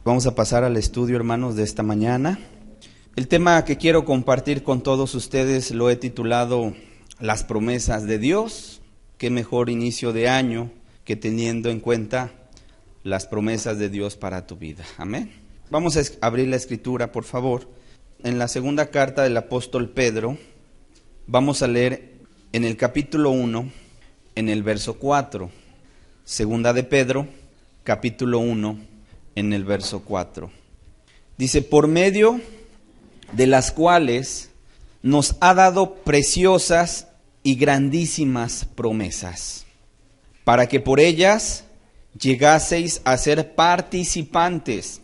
Vamos a pasar al estudio, hermanos, de esta mañana. El tema que quiero compartir con todos ustedes lo he titulado Las promesas de Dios. Qué mejor inicio de año que teniendo en cuenta las promesas de Dios para tu vida. Amén. Vamos a abrir la escritura, por favor. En la segunda carta del apóstol Pedro, vamos a leer en el capítulo 1, en el verso 4. Segunda de Pedro, capítulo 1, en el verso 4. Dice, por medio de las cuales nos ha dado preciosas y grandísimas promesas, para que por ellas llegaseis a ser participantes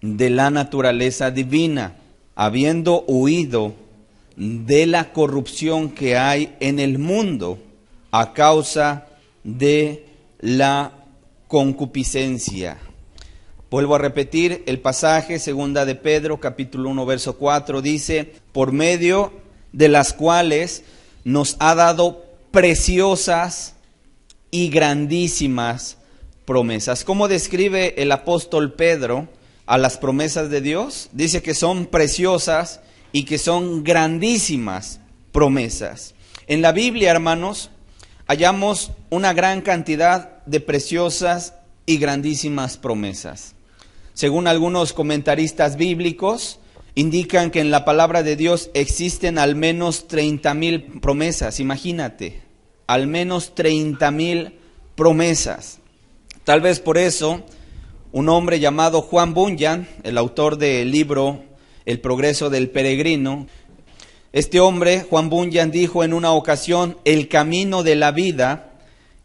de la naturaleza divina, habiendo huido de la corrupción que hay en el mundo a causa de la concupiscencia. Vuelvo a repetir el pasaje, segunda de Pedro, capítulo 1, verso 4, dice, por medio de las cuales nos ha dado preciosas y grandísimas promesas. ¿Cómo describe el apóstol Pedro a las promesas de Dios? Dice que son preciosas y que son grandísimas promesas. En la Biblia, hermanos, hallamos una gran cantidad de preciosas y grandísimas promesas. Según algunos comentaristas bíblicos, indican que en la palabra de Dios existen al menos 30,000 promesas. Imagínate, al menos 30,000 promesas. Tal vez por eso, un hombre llamado Juan Bunyan, el autor del libro El progreso del peregrino, este hombre, Juan Bunyan, dijo en una ocasión, el camino de la vida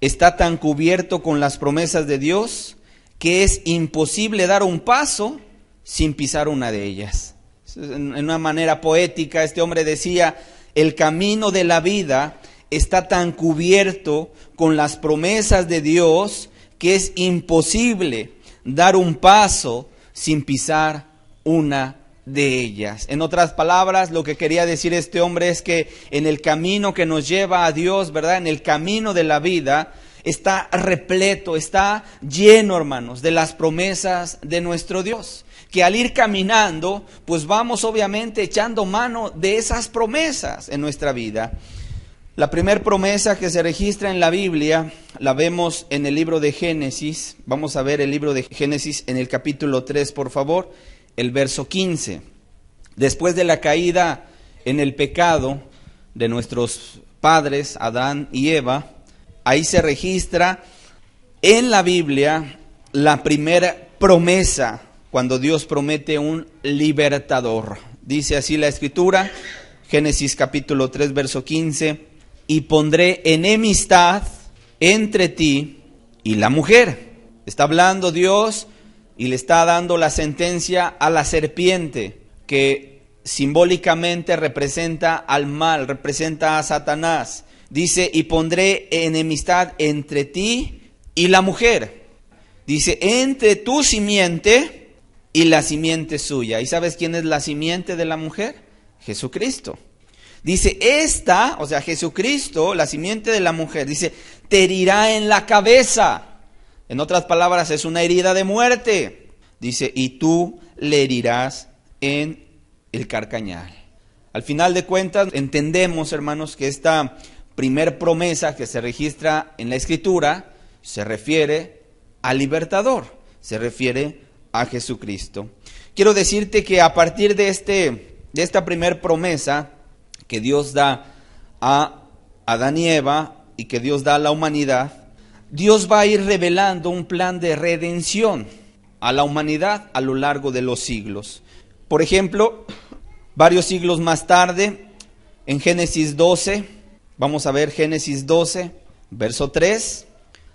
está tan cubierto con las promesas de Dios que es imposible dar un paso sin pisar una de ellas. En una manera poética, este hombre decía, el camino de la vida está tan cubierto con las promesas de Dios que es imposible dar un paso sin pisar una de ellas. En otras palabras, lo que quería decir este hombre es que en el camino que nos lleva a Dios, ¿verdad? En el camino de la vida, está repleto, está lleno, hermanos, de las promesas de nuestro Dios. Que al ir caminando, pues vamos obviamente echando mano de esas promesas en nuestra vida. La primera promesa que se registra en la Biblia, la vemos en el libro de Génesis. Vamos a ver el libro de Génesis en el capítulo 3, por favor, el verso 15. Después de la caída en el pecado de nuestros padres, Adán y Eva, ahí se registra en la Biblia la primera promesa, cuando Dios promete un libertador. Dice así la Escritura, Génesis capítulo 3, verso 15, y pondré enemistad entre ti y la mujer. Está hablando Dios y le está dando la sentencia a la serpiente, que simbólicamente representa al mal, representa a Satanás. Dice, y pondré enemistad entre ti y la mujer. Dice, entre tu simiente y la simiente suya. ¿Y sabes quién es la simiente de la mujer? Jesucristo. Dice, esta, o sea, Jesucristo, la simiente de la mujer, dice, te herirá en la cabeza. En otras palabras, es una herida de muerte. Dice, y tú le herirás en el carcañal. Al final de cuentas, entendemos, hermanos, que esta primer promesa que se registra en la Escritura se refiere al libertador, se refiere a Jesucristo. Quiero decirte que a partir de esta primer promesa que Dios da a Adán y Eva y que Dios da a la humanidad, Dios va a ir revelando un plan de redención a la humanidad a lo largo de los siglos. Por ejemplo, varios siglos más tarde, en Génesis 12, vamos a ver Génesis 12, verso 3.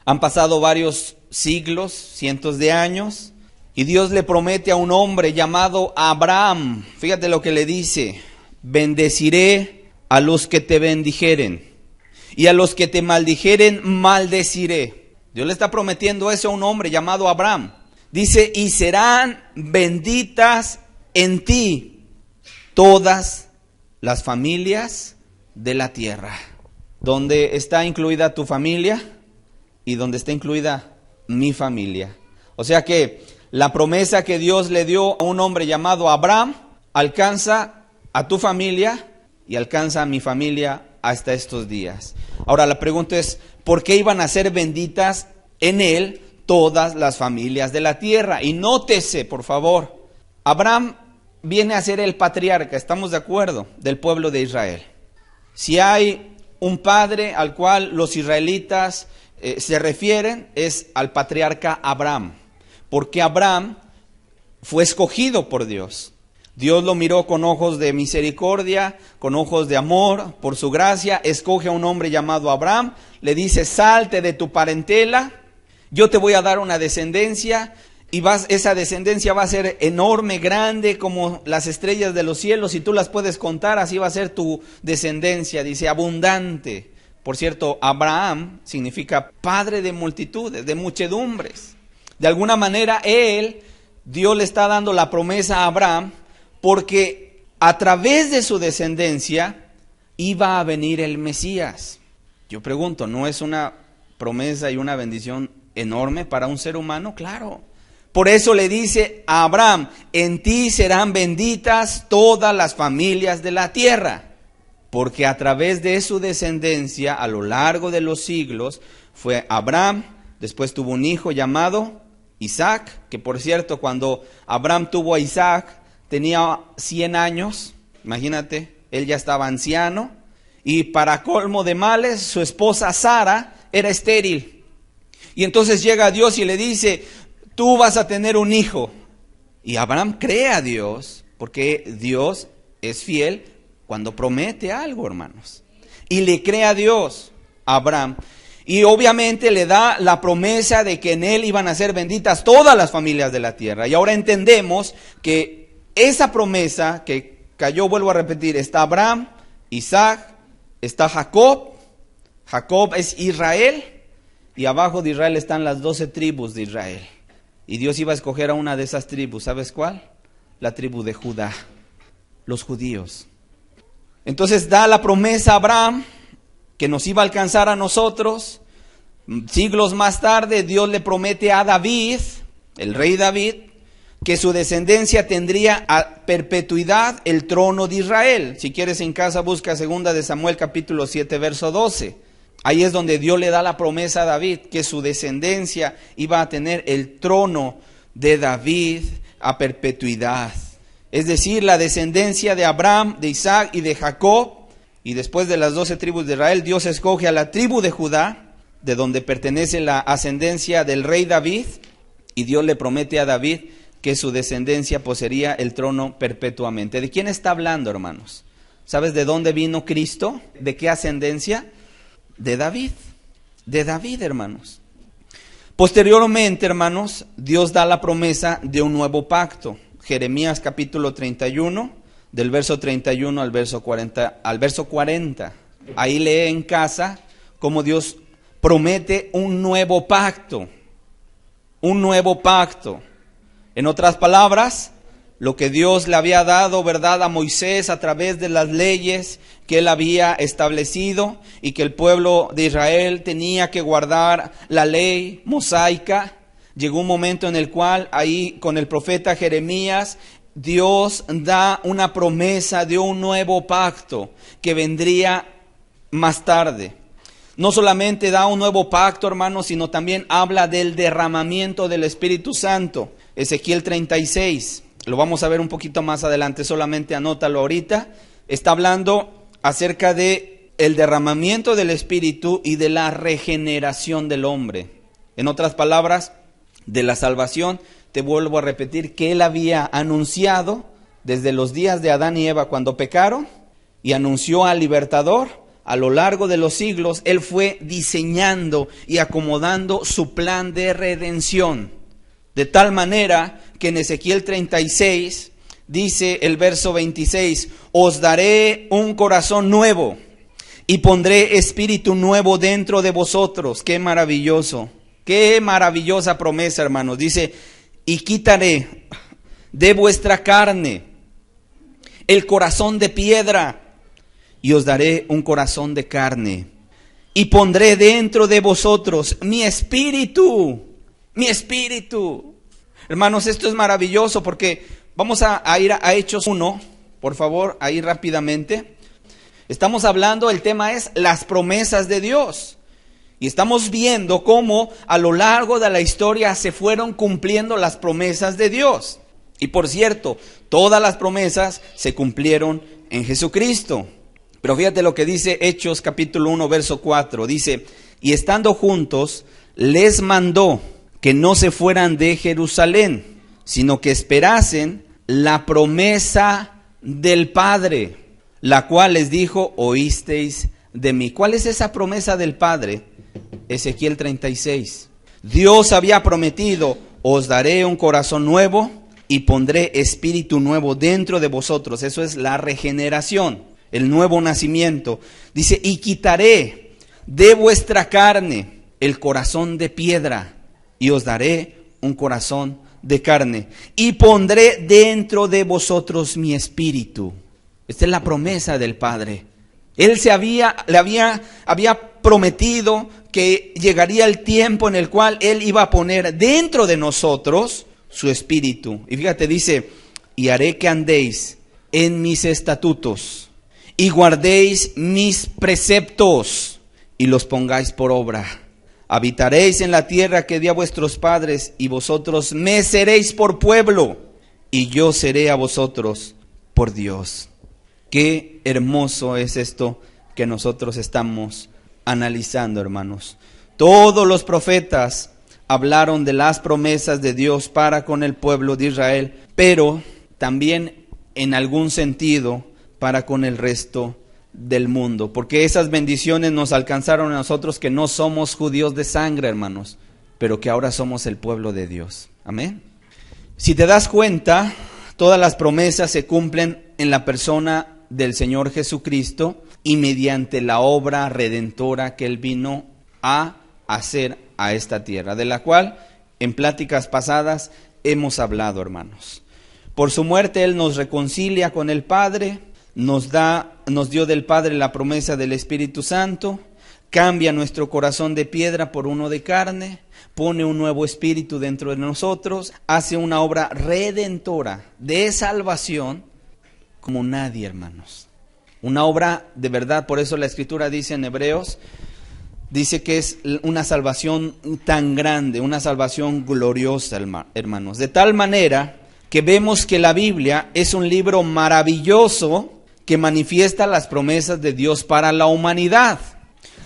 Han pasado varios siglos, cientos de años, y Dios le promete a un hombre llamado Abraham. Fíjate lo que le dice: bendeciré a los que te bendijeren, y a los que te maldijeren maldeciré. Dios le está prometiendo eso a un hombre llamado Abraham. Dice, y serán benditas en ti todas las familias de la tierra. Donde está incluida tu familia y donde está incluida mi familia. O sea que La promesa que Dios le dio a un hombre llamado Abraham alcanza a tu familia y alcanza a mi familia hasta estos días. Ahora la pregunta es, ¿por qué iban a ser benditas en él todas las familias de la tierra? Y nótese, por favor, Abraham viene a ser el patriarca, ¿estamos de acuerdo?, del pueblo de Israel. Si hay un padre al cual los israelitas se refieren, es al patriarca Abraham, porque Abraham fue escogido por Dios. Dios lo miró con ojos de misericordia, con ojos de amor, por su gracia, escoge a un hombre llamado Abraham, le dice, salte de tu parentela, yo te voy a dar una descendencia, y esa descendencia va a ser enorme, grande, como las estrellas de los cielos, si tú las puedes contar, así va a ser tu descendencia, dice, abundante. Por cierto, Abraham significa padre de multitudes, de muchedumbres. De alguna manera, Dios le está dando la promesa a Abraham, porque a través de su descendencia iba a venir el Mesías. Yo pregunto, ¿no es una promesa y una bendición enorme para un ser humano? Claro. Por eso le dice a Abraham, en ti serán benditas todas las familias de la tierra. Porque a través de su descendencia, a lo largo de los siglos, fue Abraham, después tuvo un hijo llamado Isaac, que por cierto, cuando Abraham tuvo a Isaac, tenía 100 años, imagínate, él ya estaba anciano, y para colmo de males, su esposa Sara era estéril. Y entonces llega Dios y le dice, tú vas a tener un hijo. Y Abraham cree a Dios, porque Dios es fiel cuando promete algo, hermanos. Y le cree a Dios, a Abraham. Y obviamente le da la promesa de que en él iban a ser benditas todas las familias de la tierra. Y ahora entendemos que esa promesa que cayó, vuelvo a repetir, está Abraham, Isaac, está Jacob. Jacob es Israel. Y abajo de Israel están las 12 tribus de Israel. Y Dios iba a escoger a una de esas tribus. ¿Sabes cuál? La tribu de Judá, los judíos. Entonces da la promesa a Abraham que nos iba a alcanzar a nosotros. Siglos más tarde Dios le promete a David, el rey David, que su descendencia tendría a perpetuidad el trono de Israel. Si quieres en casa busca 2 de Samuel capítulo 7 verso 12. Ahí es donde Dios le da la promesa a David, que su descendencia iba a tener el trono de David a perpetuidad. Es decir, la descendencia de Abraham, de Isaac y de Jacob. Y después de las 12 tribus de Israel, Dios escoge a la tribu de Judá, de donde pertenece la ascendencia del rey David. Y Dios le promete a David que su descendencia poseería el trono perpetuamente. ¿De quién está hablando, hermanos? ¿Sabes de dónde vino Cristo? ¿De qué ascendencia? De David, hermanos. Posteriormente, hermanos, Dios da la promesa de un nuevo pacto. Jeremías capítulo 31, del verso 31 al verso 40. Ahí lee en casa cómo Dios promete un nuevo pacto. Un nuevo pacto. En otras palabras, lo que Dios le había dado, ¿verdad?, a Moisés a través de las leyes que él había establecido y que el pueblo de Israel tenía que guardar la ley mosaica. Llegó un momento en el cual ahí con el profeta Jeremías Dios da una promesa de un nuevo pacto que vendría más tarde. No solamente da un nuevo pacto, hermanos, sino también habla del derramamiento del Espíritu Santo. Ezequiel 36. Lo vamos a ver un poquito más adelante, solamente anótalo ahorita. Está hablando acerca de el derramamiento del Espíritu y de la regeneración del hombre. En otras palabras, de la salvación. Te vuelvo a repetir que Él había anunciado desde los días de Adán y Eva cuando pecaron y anunció al libertador. A lo largo de los siglos, Él fue diseñando y acomodando su plan de redención. De tal manera que en Ezequiel 36 dice el verso 26, os daré un corazón nuevo y pondré espíritu nuevo dentro de vosotros. Qué maravilloso, qué maravillosa promesa, hermanos. Dice, y quitaré de vuestra carne el corazón de piedra y os daré un corazón de carne y pondré dentro de vosotros mi espíritu. Hermanos, esto es maravilloso porque vamos a ir a Hechos 1, por favor, ahí rápidamente. Estamos hablando, el tema es las promesas de Dios. Y estamos viendo cómo a lo largo de la historia se fueron cumpliendo las promesas de Dios. Y por cierto, todas las promesas se cumplieron en Jesucristo. Pero fíjate lo que dice Hechos capítulo 1, verso 4. Dice, y estando juntos, les mandó que no se fueran de Jerusalén, sino que esperasen la promesa del Padre, la cual les dijo, oísteis de mí. ¿Cuál es esa promesa del Padre? Ezequiel 36. Dios había prometido, os daré un corazón nuevo y pondré espíritu nuevo dentro de vosotros. Eso es la regeneración, el nuevo nacimiento. Dice, y quitaré de vuestra carne el corazón de piedra y os daré un corazón de carne y pondré dentro de vosotros mi espíritu. Esta es la promesa del Padre. Él le había prometido que llegaría el tiempo en el cual Él iba a poner dentro de nosotros su espíritu. Y fíjate, dice, y haré que andéis en mis estatutos y guardéis mis preceptos y los pongáis por obra. Habitaréis en la tierra que di a vuestros padres y vosotros me seréis por pueblo y yo seré a vosotros por Dios. Qué hermoso es esto que nosotros estamos analizando, hermanos. Todos los profetas hablaron de las promesas de Dios para con el pueblo de Israel, pero también en algún sentido para con el resto del mundo, porque esas bendiciones nos alcanzaron a nosotros que no somos judíos de sangre, hermanos, pero que ahora somos el pueblo de Dios. Amén. Si te das cuenta, todas las promesas se cumplen en la persona del Señor Jesucristo y mediante la obra redentora que Él vino a hacer a esta tierra, de la cual en pláticas pasadas hemos hablado, hermanos. Por su muerte Él nos reconcilia con el Padre, nos dio del Padre la promesa del Espíritu Santo, cambia nuestro corazón de piedra por uno de carne, pone un nuevo espíritu dentro de nosotros, hace una obra redentora de salvación como nadie, hermanos. Una obra de verdad, por eso la Escritura dice en Hebreos, dice que es una salvación tan grande, una salvación gloriosa, hermanos. De tal manera que vemos que la Biblia es un libro maravilloso que manifiesta las promesas de Dios para la humanidad,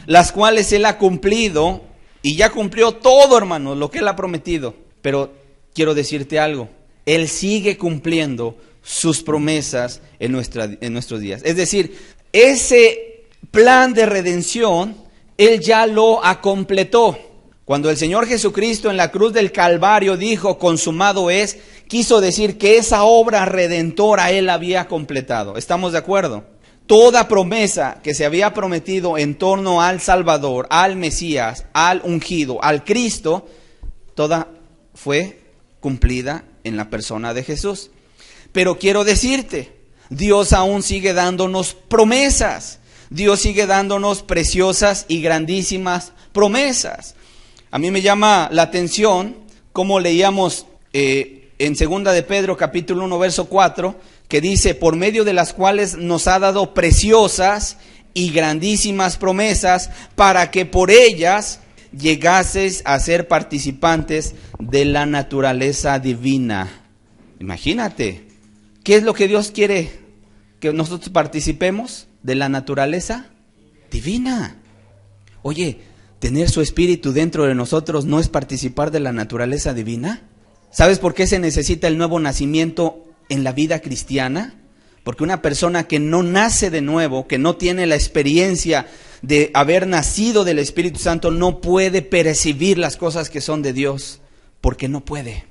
las cuales Él ha cumplido y ya cumplió todo, hermanos, lo que Él ha prometido. Pero quiero decirte algo, Él sigue cumpliendo sus promesas en nuestros días. Es decir, ese plan de redención, Él ya lo completó. Cuando el Señor Jesucristo en la cruz del Calvario dijo, consumado es, quiso decir que esa obra redentora Él había completado. ¿Estamos de acuerdo? Toda promesa que se había prometido en torno al Salvador, al Mesías, al ungido, al Cristo, toda fue cumplida en la persona de Jesús. Pero quiero decirte, Dios aún sigue dándonos promesas. Dios sigue dándonos preciosas y grandísimas promesas. A mí me llama la atención como leíamos en 2 de Pedro capítulo 1 verso 4, que dice, por medio de las cuales nos ha dado preciosas y grandísimas promesas para que por ellas llegases a ser participantes de la naturaleza divina. Imagínate. ¿Qué es lo que Dios quiere que nosotros participemos? De la naturaleza divina. Oye, tener su espíritu dentro de nosotros no es participar de la naturaleza divina. ¿Sabes por qué se necesita el nuevo nacimiento en la vida cristiana? Porque una persona que no nace de nuevo, que no tiene la experiencia de haber nacido del Espíritu Santo, no puede percibir las cosas que son de Dios, porque no puede.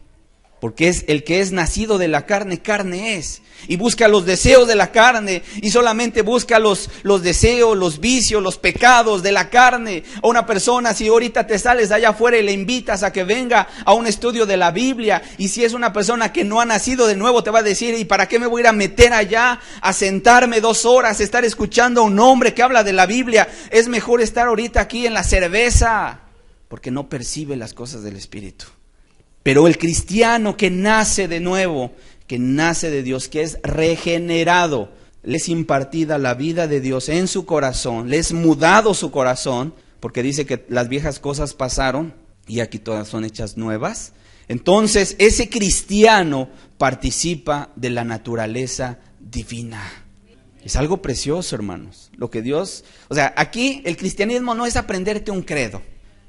Porque es el que es nacido de la carne, carne es. Y busca los deseos de la carne. Y solamente busca los deseos, los vicios, los pecados de la carne. O una persona, si ahorita te sales allá afuera y le invitas a que venga a un estudio de la Biblia. Y si es una persona que no ha nacido de nuevo, te va a decir, ¿y para qué me voy a ir a meter allá? A sentarme 2 horas, estar escuchando a un hombre que habla de la Biblia. Es mejor estar ahorita aquí en la cerveza. Porque no percibe las cosas del Espíritu. Pero el cristiano que nace de nuevo, que nace de Dios, que es regenerado, le es impartida la vida de Dios en su corazón, le es mudado su corazón, porque dice que las viejas cosas pasaron y aquí todas son hechas nuevas. Entonces ese cristiano participa de la naturaleza divina. Es algo precioso, hermanos. Lo que Dios, o sea, aquí el cristianismo no es aprenderte un credo.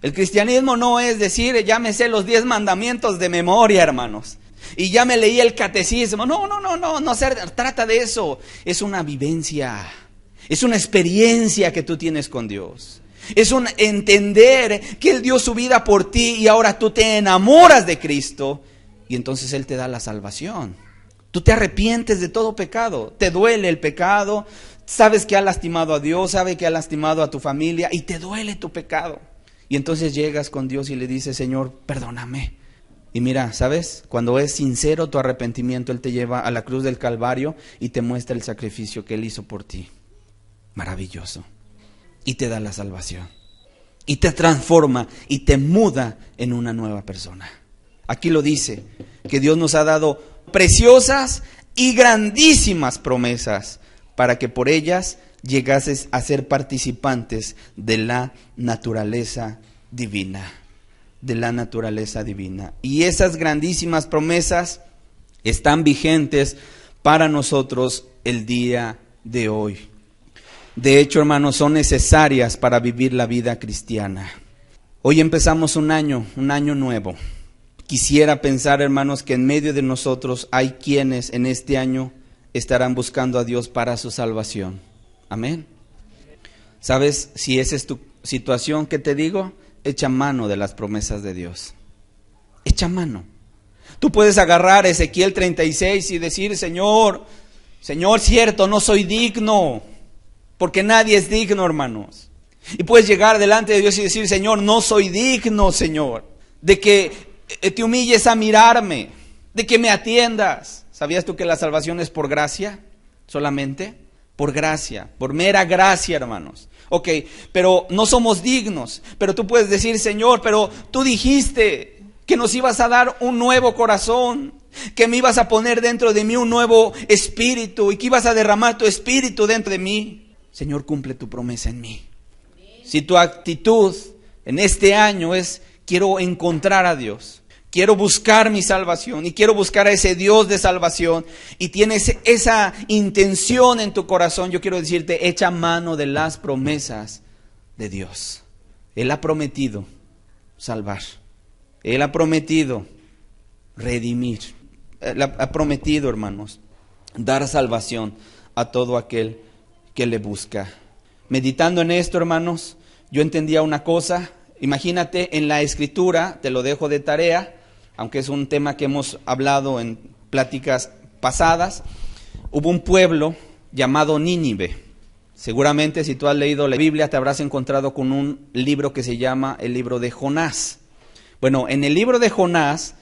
El cristianismo no es decir, ya me sé los 10 mandamientos de memoria, hermanos, y ya me leí el catecismo. No se trata de eso. Es una vivencia, es una experiencia que tú tienes con Dios. Es un entender que Él dio su vida por ti y ahora tú te enamoras de Cristo y entonces Él te da la salvación. Tú te arrepientes de todo pecado, te duele el pecado, sabes que ha lastimado a Dios, sabes que ha lastimado a tu familia y te duele tu pecado. Y entonces llegas con Dios y le dices, Señor, perdóname. Y mira, ¿sabes? Cuando es sincero tu arrepentimiento, Él te lleva a la cruz del Calvario y te muestra el sacrificio que Él hizo por ti. Maravilloso. Y te da la salvación. Y te transforma y te muda en una nueva persona. Aquí lo dice, que Dios nos ha dado preciosas y grandísimas promesas para que por ellas llegases a ser participantes de la naturaleza divina. De la naturaleza divina. Y esas grandísimas promesas están vigentes para nosotros el día de hoy. De hecho, hermanos, son necesarias para vivir la vida cristiana. Hoy empezamos un año nuevo. Quisiera pensar, hermanos, que en medio de nosotros hay quienes en este año estarán buscando a Dios para su salvación. Amén. ¿Sabes? Si esa es tu situación, ¿qué te digo? Echa mano de las promesas de Dios. Echa mano. Tú puedes agarrar Ezequiel 36 y decir, Señor, cierto, no soy digno. Porque nadie es digno, hermanos. Y puedes llegar delante de Dios y decir, Señor, no soy digno, Señor, de que te humilles a mirarme, de que me atiendas. ¿Sabías tú que la salvación es por gracia solamente? Por gracia, por mera gracia, hermanos. Ok, pero no somos dignos. Pero tú puedes decir, Señor, pero tú dijiste que nos ibas a dar un nuevo corazón, que me ibas a poner dentro de mí un nuevo espíritu y que ibas a derramar tu espíritu dentro de mí. Señor, cumple tu promesa en mí. Si tu actitud en este año es, quiero encontrar a Dios, quiero buscar mi salvación y quiero buscar a ese Dios de salvación y tienes esa intención en tu corazón, yo quiero decirte, echa mano de las promesas de Dios. Él ha prometido salvar. Él ha prometido redimir. Él ha prometido, hermanos, dar salvación a todo aquel que le busca. Meditando en esto, hermanos, yo entendía una cosa. Imagínate en la Escritura, te lo dejo de tarea, aunque es un tema que hemos hablado en pláticas pasadas. Hubo un pueblo llamado Nínive. Seguramente si tú has leído la Biblia te habrás encontrado con un libro que se llama el libro de Jonás. Bueno, en el libro de Jonás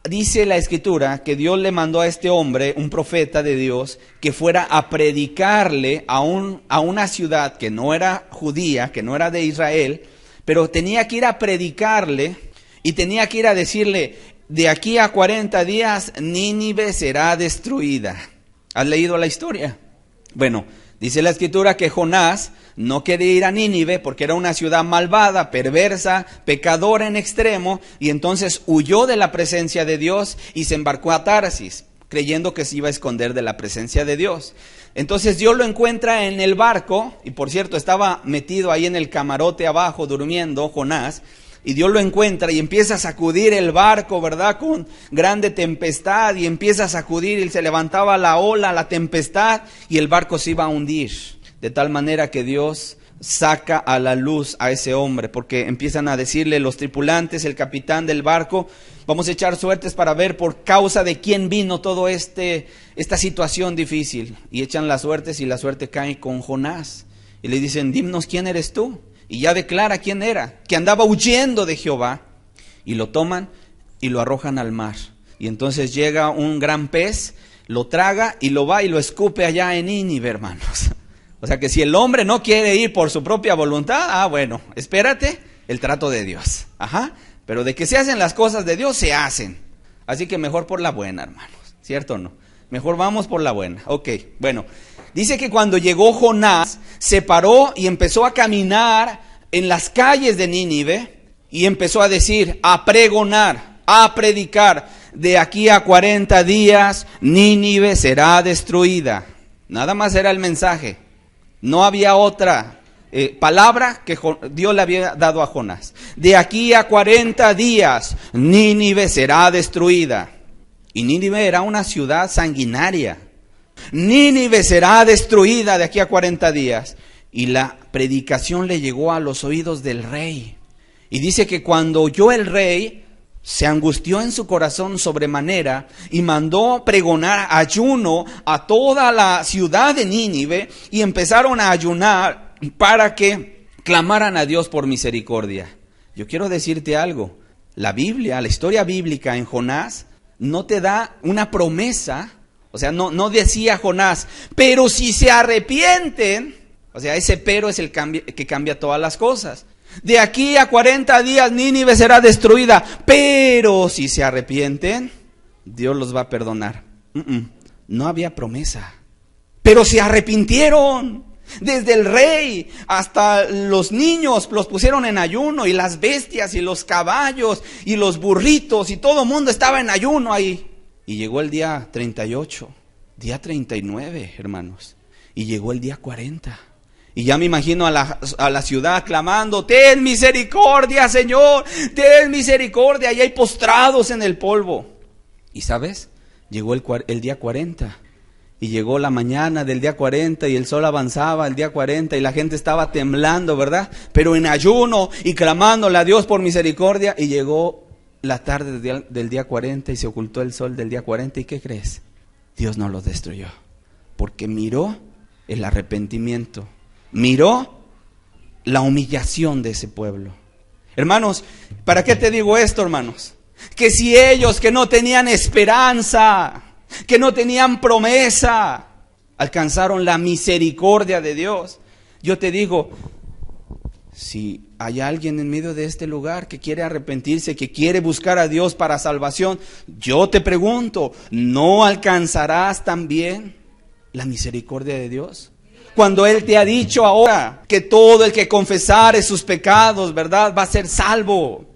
dice la Escritura que Dios le mandó a este hombre, un profeta de Dios, que fuera a predicarle a una ciudad que no era judía, que no era de Israel, pero tenía que ir a predicarle y tenía que ir a decirle, de aquí a 40 días Nínive será destruida. ¿Has leído la historia? Bueno, dice la Escritura que Jonás no quería ir a Nínive porque era una ciudad malvada, perversa, pecadora en extremo, y entonces huyó de la presencia de Dios y se embarcó a Tarsis, creyendo que se iba a esconder de la presencia de Dios. Entonces Dios lo encuentra en el barco, y por cierto estaba metido ahí en el camarote abajo durmiendo Jonás, y Dios lo encuentra y empieza a sacudir el barco, ¿verdad? Con grande tempestad, y empieza a sacudir y se levantaba la ola, la tempestad, y el barco se iba a hundir. De tal manera que Dios saca a la luz a ese hombre, porque empiezan a decirle los tripulantes, el capitán del barco, vamos a echar suertes para ver por causa de quién vino todo esta situación difícil. Y echan las suertes y la suerte cae con Jonás. Y le dicen, dinos quién eres tú. Y ya declara quién era, que andaba huyendo de Jehová. Y lo toman y lo arrojan al mar. Y entonces llega un gran pez, lo traga y lo va y lo escupe allá en Nínive, hermanos. O sea que si el hombre no quiere ir por su propia voluntad, bueno, espérate el trato de Dios. pero de que se hacen las cosas de Dios, se hacen. Así que mejor por la buena, hermanos, ¿cierto o no? Mejor vamos por la buena. Ok, bueno, dice que cuando llegó Jonás, se paró y empezó a caminar en las calles de Nínive y empezó a decir, a pregonar, a predicar, de aquí a 40 días Nínive será destruida. Nada más era el mensaje, no había otra palabra que Dios le había dado a Jonás. De aquí a 40 días Nínive será destruida. Y Nínive era una ciudad sanguinaria. Nínive será destruida de aquí a 40 días. Y la predicación le llegó a los oídos del rey. Y dice que cuando oyó el rey, se angustió en su corazón sobremanera y mandó pregonar ayuno a toda la ciudad de Nínive, y empezaron a ayunar para que clamaran a Dios por misericordia. Yo quiero decirte algo, la Biblia, la historia bíblica en Jonás no te da una promesa, o sea, no decía Jonás, pero si se arrepienten, o sea, ese pero es el que cambia todas las cosas. De aquí a 40 días Nínive será destruida, pero si se arrepienten, Dios los va a perdonar. No había promesa, pero se arrepintieron. Desde el rey hasta los niños los pusieron en ayuno, y las bestias y los caballos y los burritos, y todo el mundo estaba en ayuno ahí. Y llegó el día 38, día 39, hermanos, y llegó el día 40. Y ya me imagino a la ciudad clamando, ten misericordia, Señor, ten misericordia. Y hay postrados en el polvo. Y ¿sabes? Llegó el día 40. Y llegó la mañana del día 40 y el sol avanzaba el día 40 y la gente estaba temblando, ¿verdad? Pero en ayuno y clamándole a Dios por misericordia. Y llegó la tarde del día 40 y se ocultó el sol del día 40. ¿Y qué crees? Dios no los destruyó, porque miró el arrepentimiento, miró la humillación de ese pueblo. Hermanos, ¿para qué te digo esto, hermanos? Que si ellos que no tenían esperanza, que no tenían promesa, alcanzaron la misericordia de Dios, yo te digo, si hay alguien en medio de este lugar que quiere arrepentirse, que quiere buscar a Dios para salvación, yo te pregunto, ¿no alcanzarás también la misericordia de Dios? Cuando Él te ha dicho ahora que todo el que confesare sus pecados, ¿verdad?, va a ser salvo.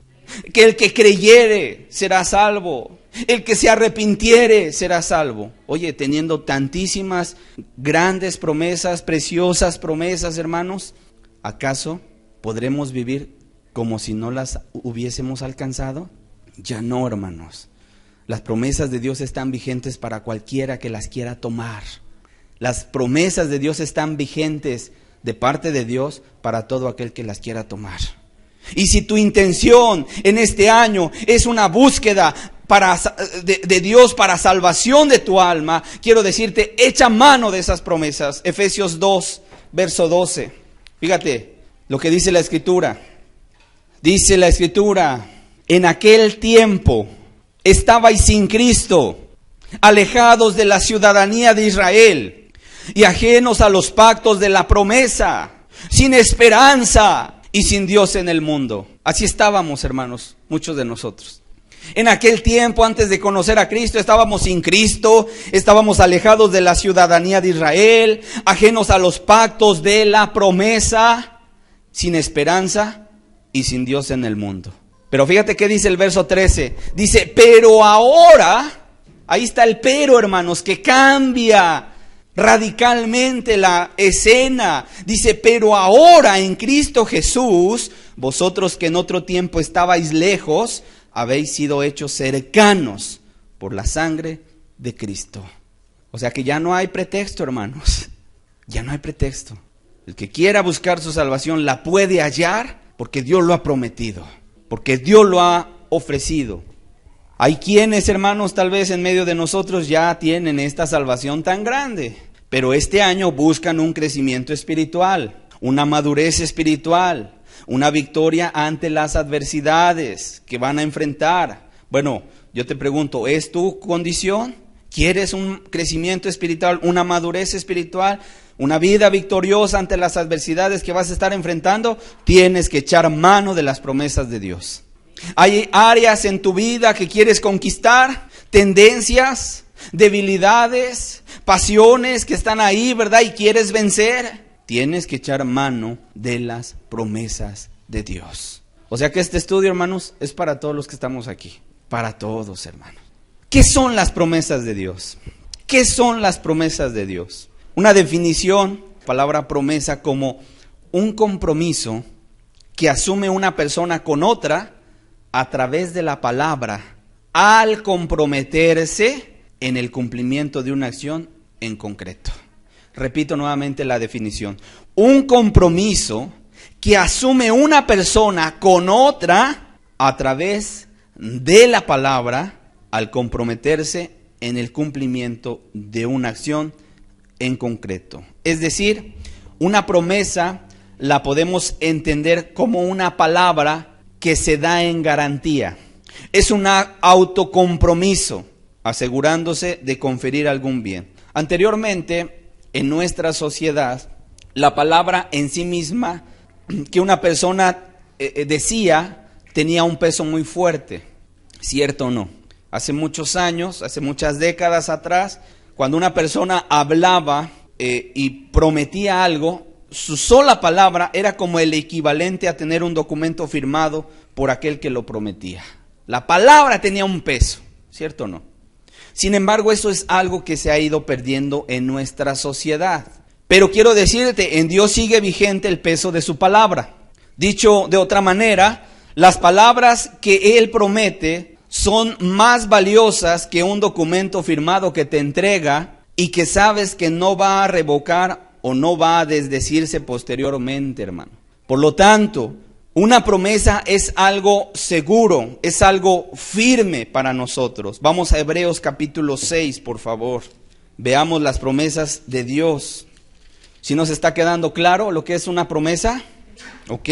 Que el que creyere será salvo. El que se arrepintiere será salvo. Oye, teniendo tantísimas grandes promesas, preciosas promesas, hermanos, ¿acaso podremos vivir como si no las hubiésemos alcanzado? Ya no, hermanos. Las promesas de Dios están vigentes para cualquiera que las quiera tomar. Las promesas de Dios están vigentes de parte de Dios para todo aquel que las quiera tomar. Y si tu intención en este año es una búsqueda de Dios para salvación de tu alma, quiero decirte, echa mano de esas promesas. Efesios 2, verso 12. Fíjate lo que dice la Escritura. Dice la Escritura, en aquel tiempo estabais sin Cristo, alejados de la ciudadanía de Israel y ajenos a los pactos de la promesa, sin esperanza y sin Dios en el mundo. Así estábamos, hermanos, muchos de nosotros. En aquel tiempo, antes de conocer a Cristo, estábamos sin Cristo, estábamos alejados de la ciudadanía de Israel, ajenos a los pactos de la promesa, sin esperanza y sin Dios en el mundo. Pero fíjate qué dice el verso 13. Dice, pero ahora, ahí está el pero, hermanos, que cambia radicalmente la escena. Dice, pero ahora en Cristo Jesús, vosotros que en otro tiempo estabais lejos, habéis sido hechos cercanos por la sangre de Cristo. O sea que ya no hay pretexto, hermanos. Ya no hay pretexto. El que quiera buscar su salvación la puede hallar porque Dios lo ha prometido, porque Dios lo ha ofrecido. Hay quienes, hermanos, tal vez en medio de nosotros ya tienen esta salvación tan grande, pero este año buscan un crecimiento espiritual, una madurez espiritual, una victoria ante las adversidades que van a enfrentar. Bueno, yo te pregunto, ¿es tu condición? ¿Quieres un crecimiento espiritual, una madurez espiritual, una vida victoriosa ante las adversidades que vas a estar enfrentando? Tienes que echar mano de las promesas de Dios. Hay áreas en tu vida que quieres conquistar, tendencias, debilidades, pasiones que están ahí, ¿verdad? Y quieres vencer. Tienes que echar mano de las promesas de Dios. O sea que este estudio, hermanos, es para todos los que estamos aquí. Para todos, hermanos. ¿Qué son las promesas de Dios? ¿Qué son las promesas de Dios? Una definición, palabra promesa, como un compromiso que asume una persona con otra a través de la palabra al comprometerse en el cumplimiento de una acción en concreto. Repito nuevamente la definición. Un compromiso que asume una persona con otra a través de la palabra al comprometerse en el cumplimiento de una acción en concreto. Es decir, una promesa la podemos entender como una palabra que se da en garantía. Es un autocompromiso, asegurándose de conferir algún bien. Anteriormente, en nuestra sociedad, la palabra en sí misma que una persona decía tenía un peso muy fuerte. ¿Cierto o no? Hace muchos años, hace muchas décadas atrás, cuando una persona hablaba y prometía algo, su sola palabra era como el equivalente a tener un documento firmado por aquel que lo prometía. La palabra tenía un peso, ¿cierto o no? Sin embargo, eso es algo que se ha ido perdiendo en nuestra sociedad. Pero quiero decirte, en Dios sigue vigente el peso de su palabra. Dicho de otra manera, las palabras que Él promete son más valiosas que un documento firmado que te entrega y que sabes que no va a revocar o no va a desdecirse posteriormente, hermano. Por lo tanto, una promesa es algo seguro, es algo firme para nosotros. Vamos a Hebreos capítulo 6, por favor. Veamos las promesas de Dios. ¿Sí nos está quedando claro lo que es una promesa? Ok.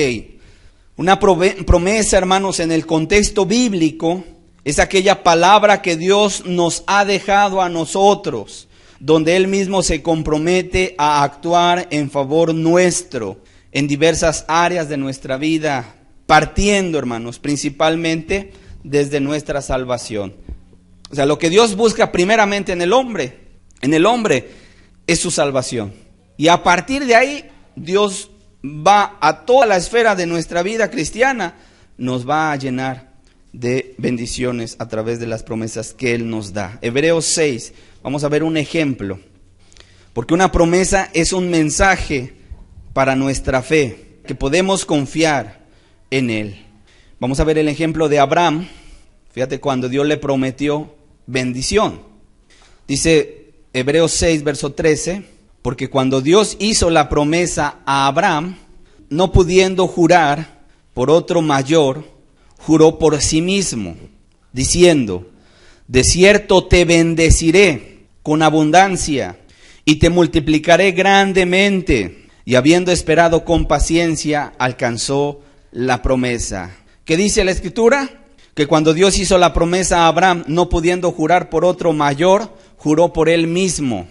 Una promesa, hermanos, en el contexto bíblico, es aquella palabra que Dios nos ha dejado a nosotros, donde Él mismo se compromete a actuar en favor nuestro, en diversas áreas de nuestra vida, partiendo, hermanos, principalmente desde nuestra salvación. O sea, lo que Dios busca primeramente en el hombre es su salvación. Y a partir de ahí, Dios va a toda la esfera de nuestra vida cristiana, nos va a llenar de bendiciones a través de las promesas que Él nos da. Hebreos 6, vamos a ver un ejemplo, porque una promesa es un mensaje para nuestra fe, que podemos confiar en Él. Vamos a ver el ejemplo de Abraham. Fíjate cuando Dios le prometió bendición. Dice Hebreos 6, verso 13, porque cuando Dios hizo la promesa a Abraham, no pudiendo jurar por otro mayor, juró por sí mismo, diciendo, de cierto te bendeciré con abundancia y te multiplicaré grandemente. Y habiendo esperado con paciencia, alcanzó la promesa. ¿Qué dice la Escritura? Que cuando Dios hizo la promesa a Abraham, no pudiendo jurar por otro mayor, juró por él mismo.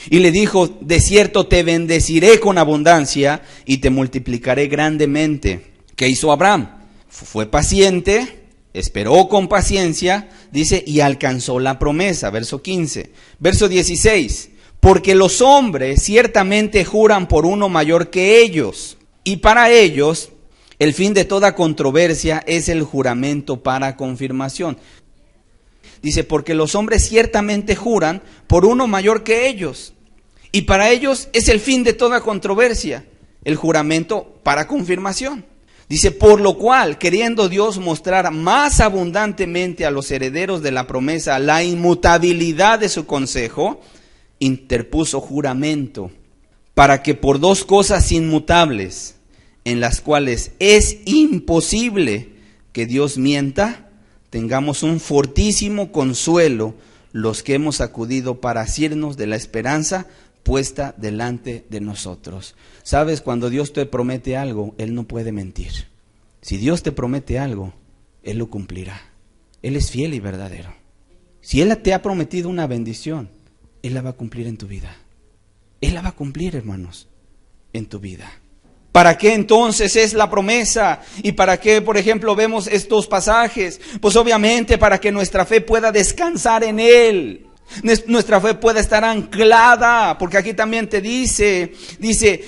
Y le dijo, de cierto te bendeciré con abundancia y te multiplicaré grandemente. ¿Qué hizo Abraham? Fue paciente, esperó con paciencia, dice, y alcanzó la promesa. Verso 15. Verso 16. Porque los hombres ciertamente juran por uno mayor que ellos, y para ellos el fin de toda controversia es el juramento para confirmación. Dice, porque los hombres ciertamente juran por uno mayor que ellos, y para ellos es el fin de toda controversia, el juramento para confirmación. Dice, por lo cual, queriendo Dios mostrar más abundantemente a los herederos de la promesa la inmutabilidad de su consejo, interpuso juramento, para que por dos cosas inmutables, en las cuales es imposible que Dios mienta, tengamos un fortísimo consuelo los que hemos acudido para asirnos de la esperanza puesta delante de nosotros. Sabes, cuando Dios te promete algo, Él no puede mentir. Si Dios te promete algo, Él lo cumplirá. Él es fiel y verdadero. Si Él te ha prometido una bendición, Él la va a cumplir en tu vida. Él la va a cumplir, hermanos, en tu vida. ¿Para qué entonces es la promesa? ¿Y para qué, por ejemplo, vemos estos pasajes? Pues obviamente para que nuestra fe pueda descansar en Él. Nuestra fe pueda estar anclada, porque aquí también te dice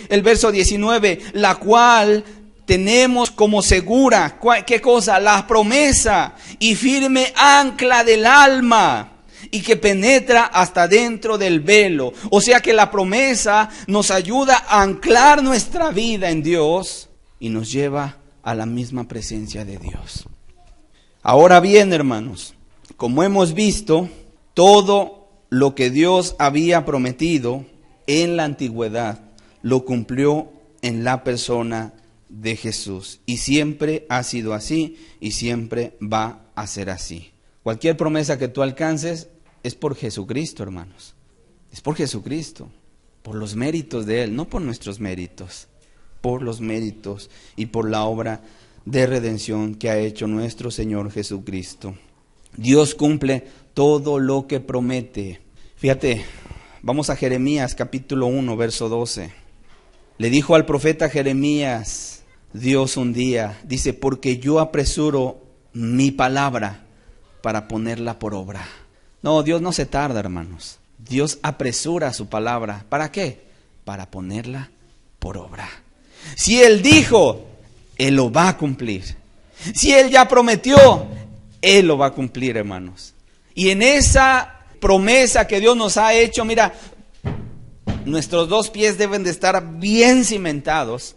el verso 19, la cual tenemos como segura, ¿qué cosa? La promesa y firme ancla del alma, y que penetra hasta dentro del velo. O sea que la promesa nos ayuda a anclar nuestra vida en Dios y nos lleva a la misma presencia de Dios. Ahora bien, hermanos, como hemos visto, todo lo que Dios había prometido en la antigüedad lo cumplió en la persona de Jesús. Y siempre ha sido así y siempre va a ser así. Cualquier promesa que tú alcances es por Jesucristo, hermanos. Es por Jesucristo, por los méritos de Él, no por nuestros méritos, por los méritos y por la obra de redención que ha hecho nuestro Señor Jesucristo. Dios cumple todo lo que promete. Fíjate, vamos a Jeremías capítulo 1, verso 12. Le dijo al profeta Jeremías, Dios un día, dice, porque yo apresuro mi palabra para ponerla por obra. No, Dios no se tarda, hermanos. Dios apresura su palabra. ¿Para qué? Para ponerla por obra. Si Él dijo, Él lo va a cumplir. Si Él ya prometió, Él lo va a cumplir, hermanos. Y en esa promesa que Dios nos ha hecho, mira, nuestros dos pies deben de estar bien cimentados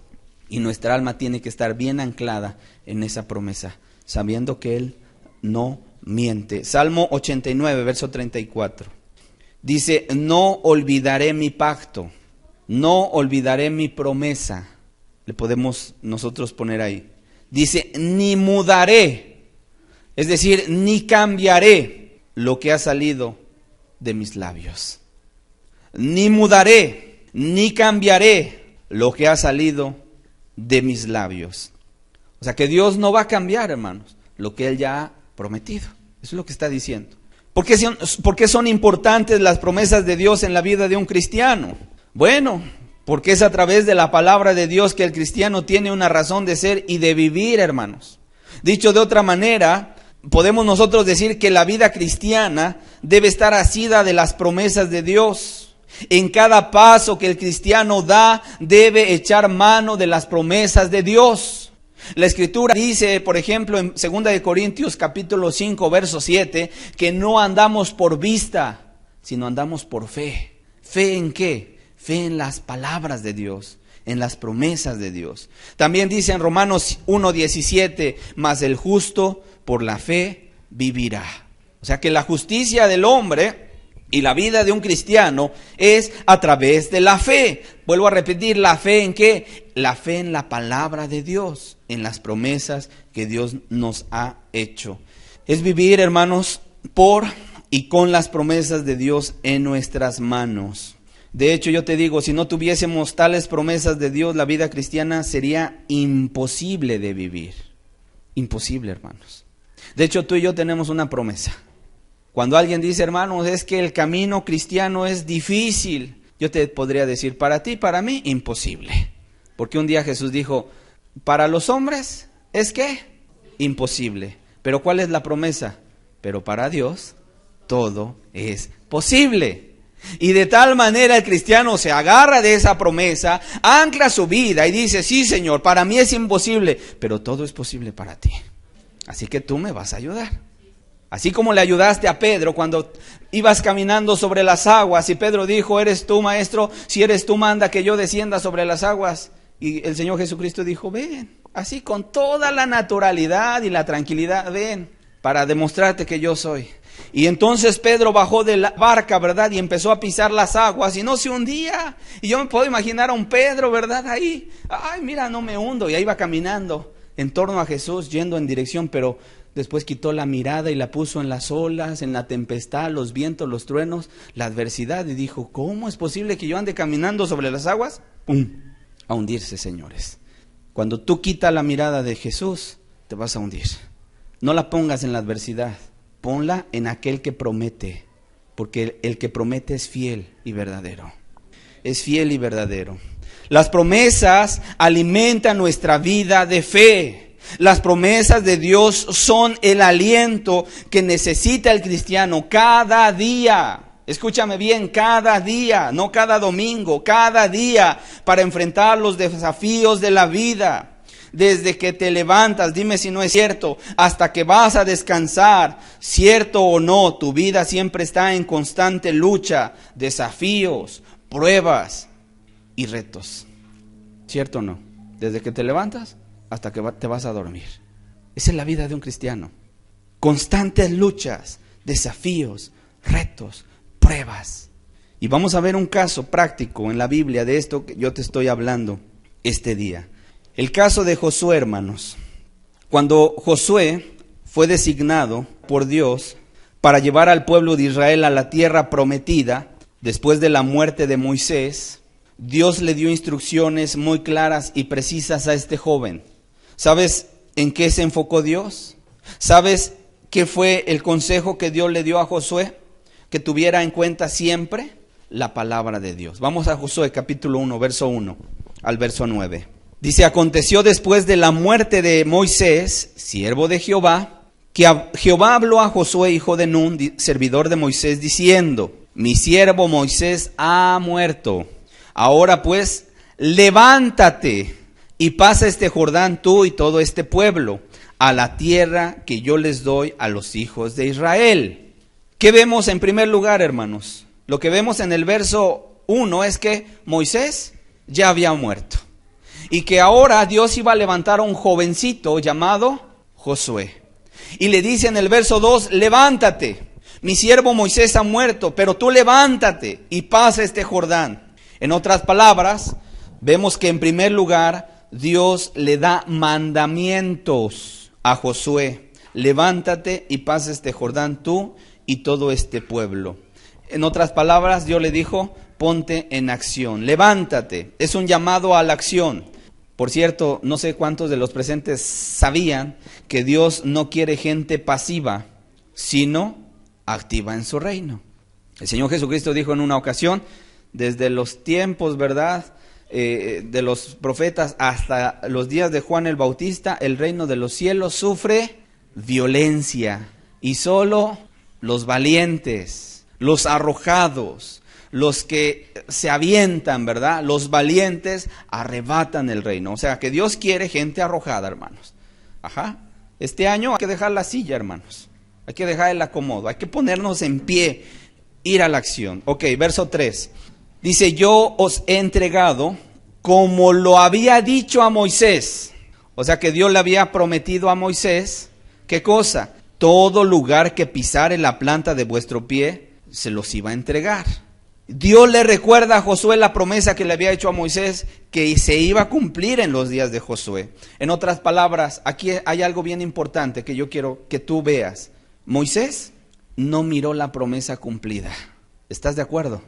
y nuestra alma tiene que estar bien anclada en esa promesa, sabiendo que Él no miente. Salmo 89, verso 34. Dice, no olvidaré mi pacto, no olvidaré mi promesa. Le podemos nosotros poner ahí. Dice, ni mudaré, es decir, ni cambiaré lo que ha salido de mis labios. Ni mudaré, ni cambiaré lo que ha salido de mis labios. O sea que Dios no va a cambiar, hermanos, lo que Él ya ha prometido. Eso es lo que está diciendo. ¿Por qué son importantes las promesas de Dios en la vida de un cristiano? Bueno, porque es a través de la palabra de Dios que el cristiano tiene una razón de ser y de vivir, hermanos. Dicho de otra manera, podemos nosotros decir que la vida cristiana debe estar asida de las promesas de Dios. En cada paso que el cristiano da, debe echar mano de las promesas de Dios. La Escritura dice, por ejemplo, en 2 Corintios capítulo 5, verso 7, que no andamos por vista, sino andamos por fe. ¿Fe en qué? Fe en las palabras de Dios, en las promesas de Dios. También dice en Romanos 1:17, mas el justo por la fe vivirá. O sea que la justicia del hombre y la vida de un cristiano es a través de la fe. Vuelvo a repetir, ¿la fe en qué? La fe en la palabra de Dios, en las promesas que Dios nos ha hecho. Es vivir, hermanos, por y con las promesas de Dios en nuestras manos. De hecho, yo te digo, si no tuviésemos tales promesas de Dios, la vida cristiana sería imposible de vivir. Imposible, hermanos. De hecho, tú y yo tenemos una promesa. Cuando alguien dice, hermanos, es que el camino cristiano es difícil, yo te podría decir, para ti, para mí, imposible. Porque un día Jesús dijo, para los hombres, ¿es qué? Imposible. Pero ¿cuál es la promesa? Pero para Dios, todo es posible. Y de tal manera el cristiano se agarra de esa promesa, ancla su vida y dice, sí, Señor, para mí es imposible, pero todo es posible para ti. Así que tú me vas a ayudar. Así como le ayudaste a Pedro cuando ibas caminando sobre las aguas y Pedro dijo, ¿eres tú, maestro? Si eres tú, manda que yo descienda sobre las aguas. Y el Señor Jesucristo dijo, ven, así con toda la naturalidad y la tranquilidad, ven, para demostrarte que yo soy. Y entonces Pedro bajó de la barca, ¿verdad? Y empezó a pisar las aguas y no se hundía. Y yo me puedo imaginar a un Pedro, ¿verdad? Ahí, ay, mira, no me hundo. Y ahí iba caminando en torno a Jesús, yendo en dirección, pero después quitó la mirada y la puso en las olas, en la tempestad, los vientos, los truenos, la adversidad. Y dijo, ¿cómo es posible que yo ande caminando sobre las aguas? ¡Pum! A hundirse, señores. Cuando tú quitas la mirada de Jesús, te vas a hundir. No la pongas en la adversidad. Ponla en aquel que promete, porque el que promete es fiel y verdadero. es fiel y verdadero. Las promesas alimentan nuestra vida de fe. Las promesas de Dios son el aliento que necesita el cristiano cada día. Escúchame bien, cada día, no cada domingo, cada día, para enfrentar los desafíos de la vida. Desde que te levantas, dime si no es cierto, hasta que vas a descansar, cierto o no, tu vida siempre está en constante lucha, desafíos, pruebas y retos. ¿Cierto o no? Desde que te levantas hasta que te vas a dormir. Esa es la vida de un cristiano. Constantes luchas, desafíos, retos, pruebas. Y vamos a ver un caso práctico en la Biblia de esto que yo te estoy hablando este día. El caso de Josué, hermanos. Cuando Josué fue designado por Dios para llevar al pueblo de Israel a la tierra prometida, después de la muerte de Moisés, Dios le dio instrucciones muy claras y precisas a este joven. ¿Sabes en qué se enfocó Dios? ¿Sabes qué fue el consejo que Dios le dio a Josué? Que tuviera en cuenta siempre la palabra de Dios. Vamos a Josué capítulo 1, verso 1 al verso 9. Dice, aconteció después de la muerte de Moisés, siervo de Jehová, que Jehová habló a Josué, hijo de Nun, servidor de Moisés, diciendo, mi siervo Moisés ha muerto. Ahora pues, levántate y pasa este Jordán tú y todo este pueblo a la tierra que yo les doy a los hijos de Israel. ¿Qué vemos en primer lugar, hermanos? Lo que vemos en el verso 1 es que Moisés ya había muerto. Y que ahora Dios iba a levantar a un jovencito llamado Josué. Y le dice en el verso 2, levántate, mi siervo Moisés ha muerto, pero tú levántate y pasa este Jordán. En otras palabras, vemos que en primer lugar Dios le da mandamientos a Josué. Levántate y pasa este Jordán tú y todo este pueblo. En otras palabras, Dios le dijo, ponte en acción, levántate. Es un llamado a la acción. Por cierto, no sé cuántos de los presentes sabían que Dios no quiere gente pasiva, sino activa en su reino. El Señor Jesucristo dijo en una ocasión, desde los tiempos, ¿verdad?, de los profetas hasta los días de Juan el Bautista, el reino de los cielos sufre violencia y solo los valientes, los arrojados, los que se avientan, ¿verdad?, los valientes arrebatan el reino. O sea que Dios quiere gente arrojada, hermanos. Este año hay que dejar la silla, hermanos. Hay que dejar el acomodo, hay que ponernos en pie, ir a la acción. Ok, verso 3. Dice, yo os he entregado como lo había dicho a Moisés. O sea que Dios le había prometido a Moisés, ¿qué cosa? Todo lugar que pisare la planta de vuestro pie, se los iba a entregar. Dios le recuerda a Josué la promesa que le había hecho a Moisés, que se iba a cumplir en los días de Josué. En otras palabras, aquí hay algo bien importante que yo quiero que tú veas. Moisés no miró la promesa cumplida. ¿Estás de acuerdo?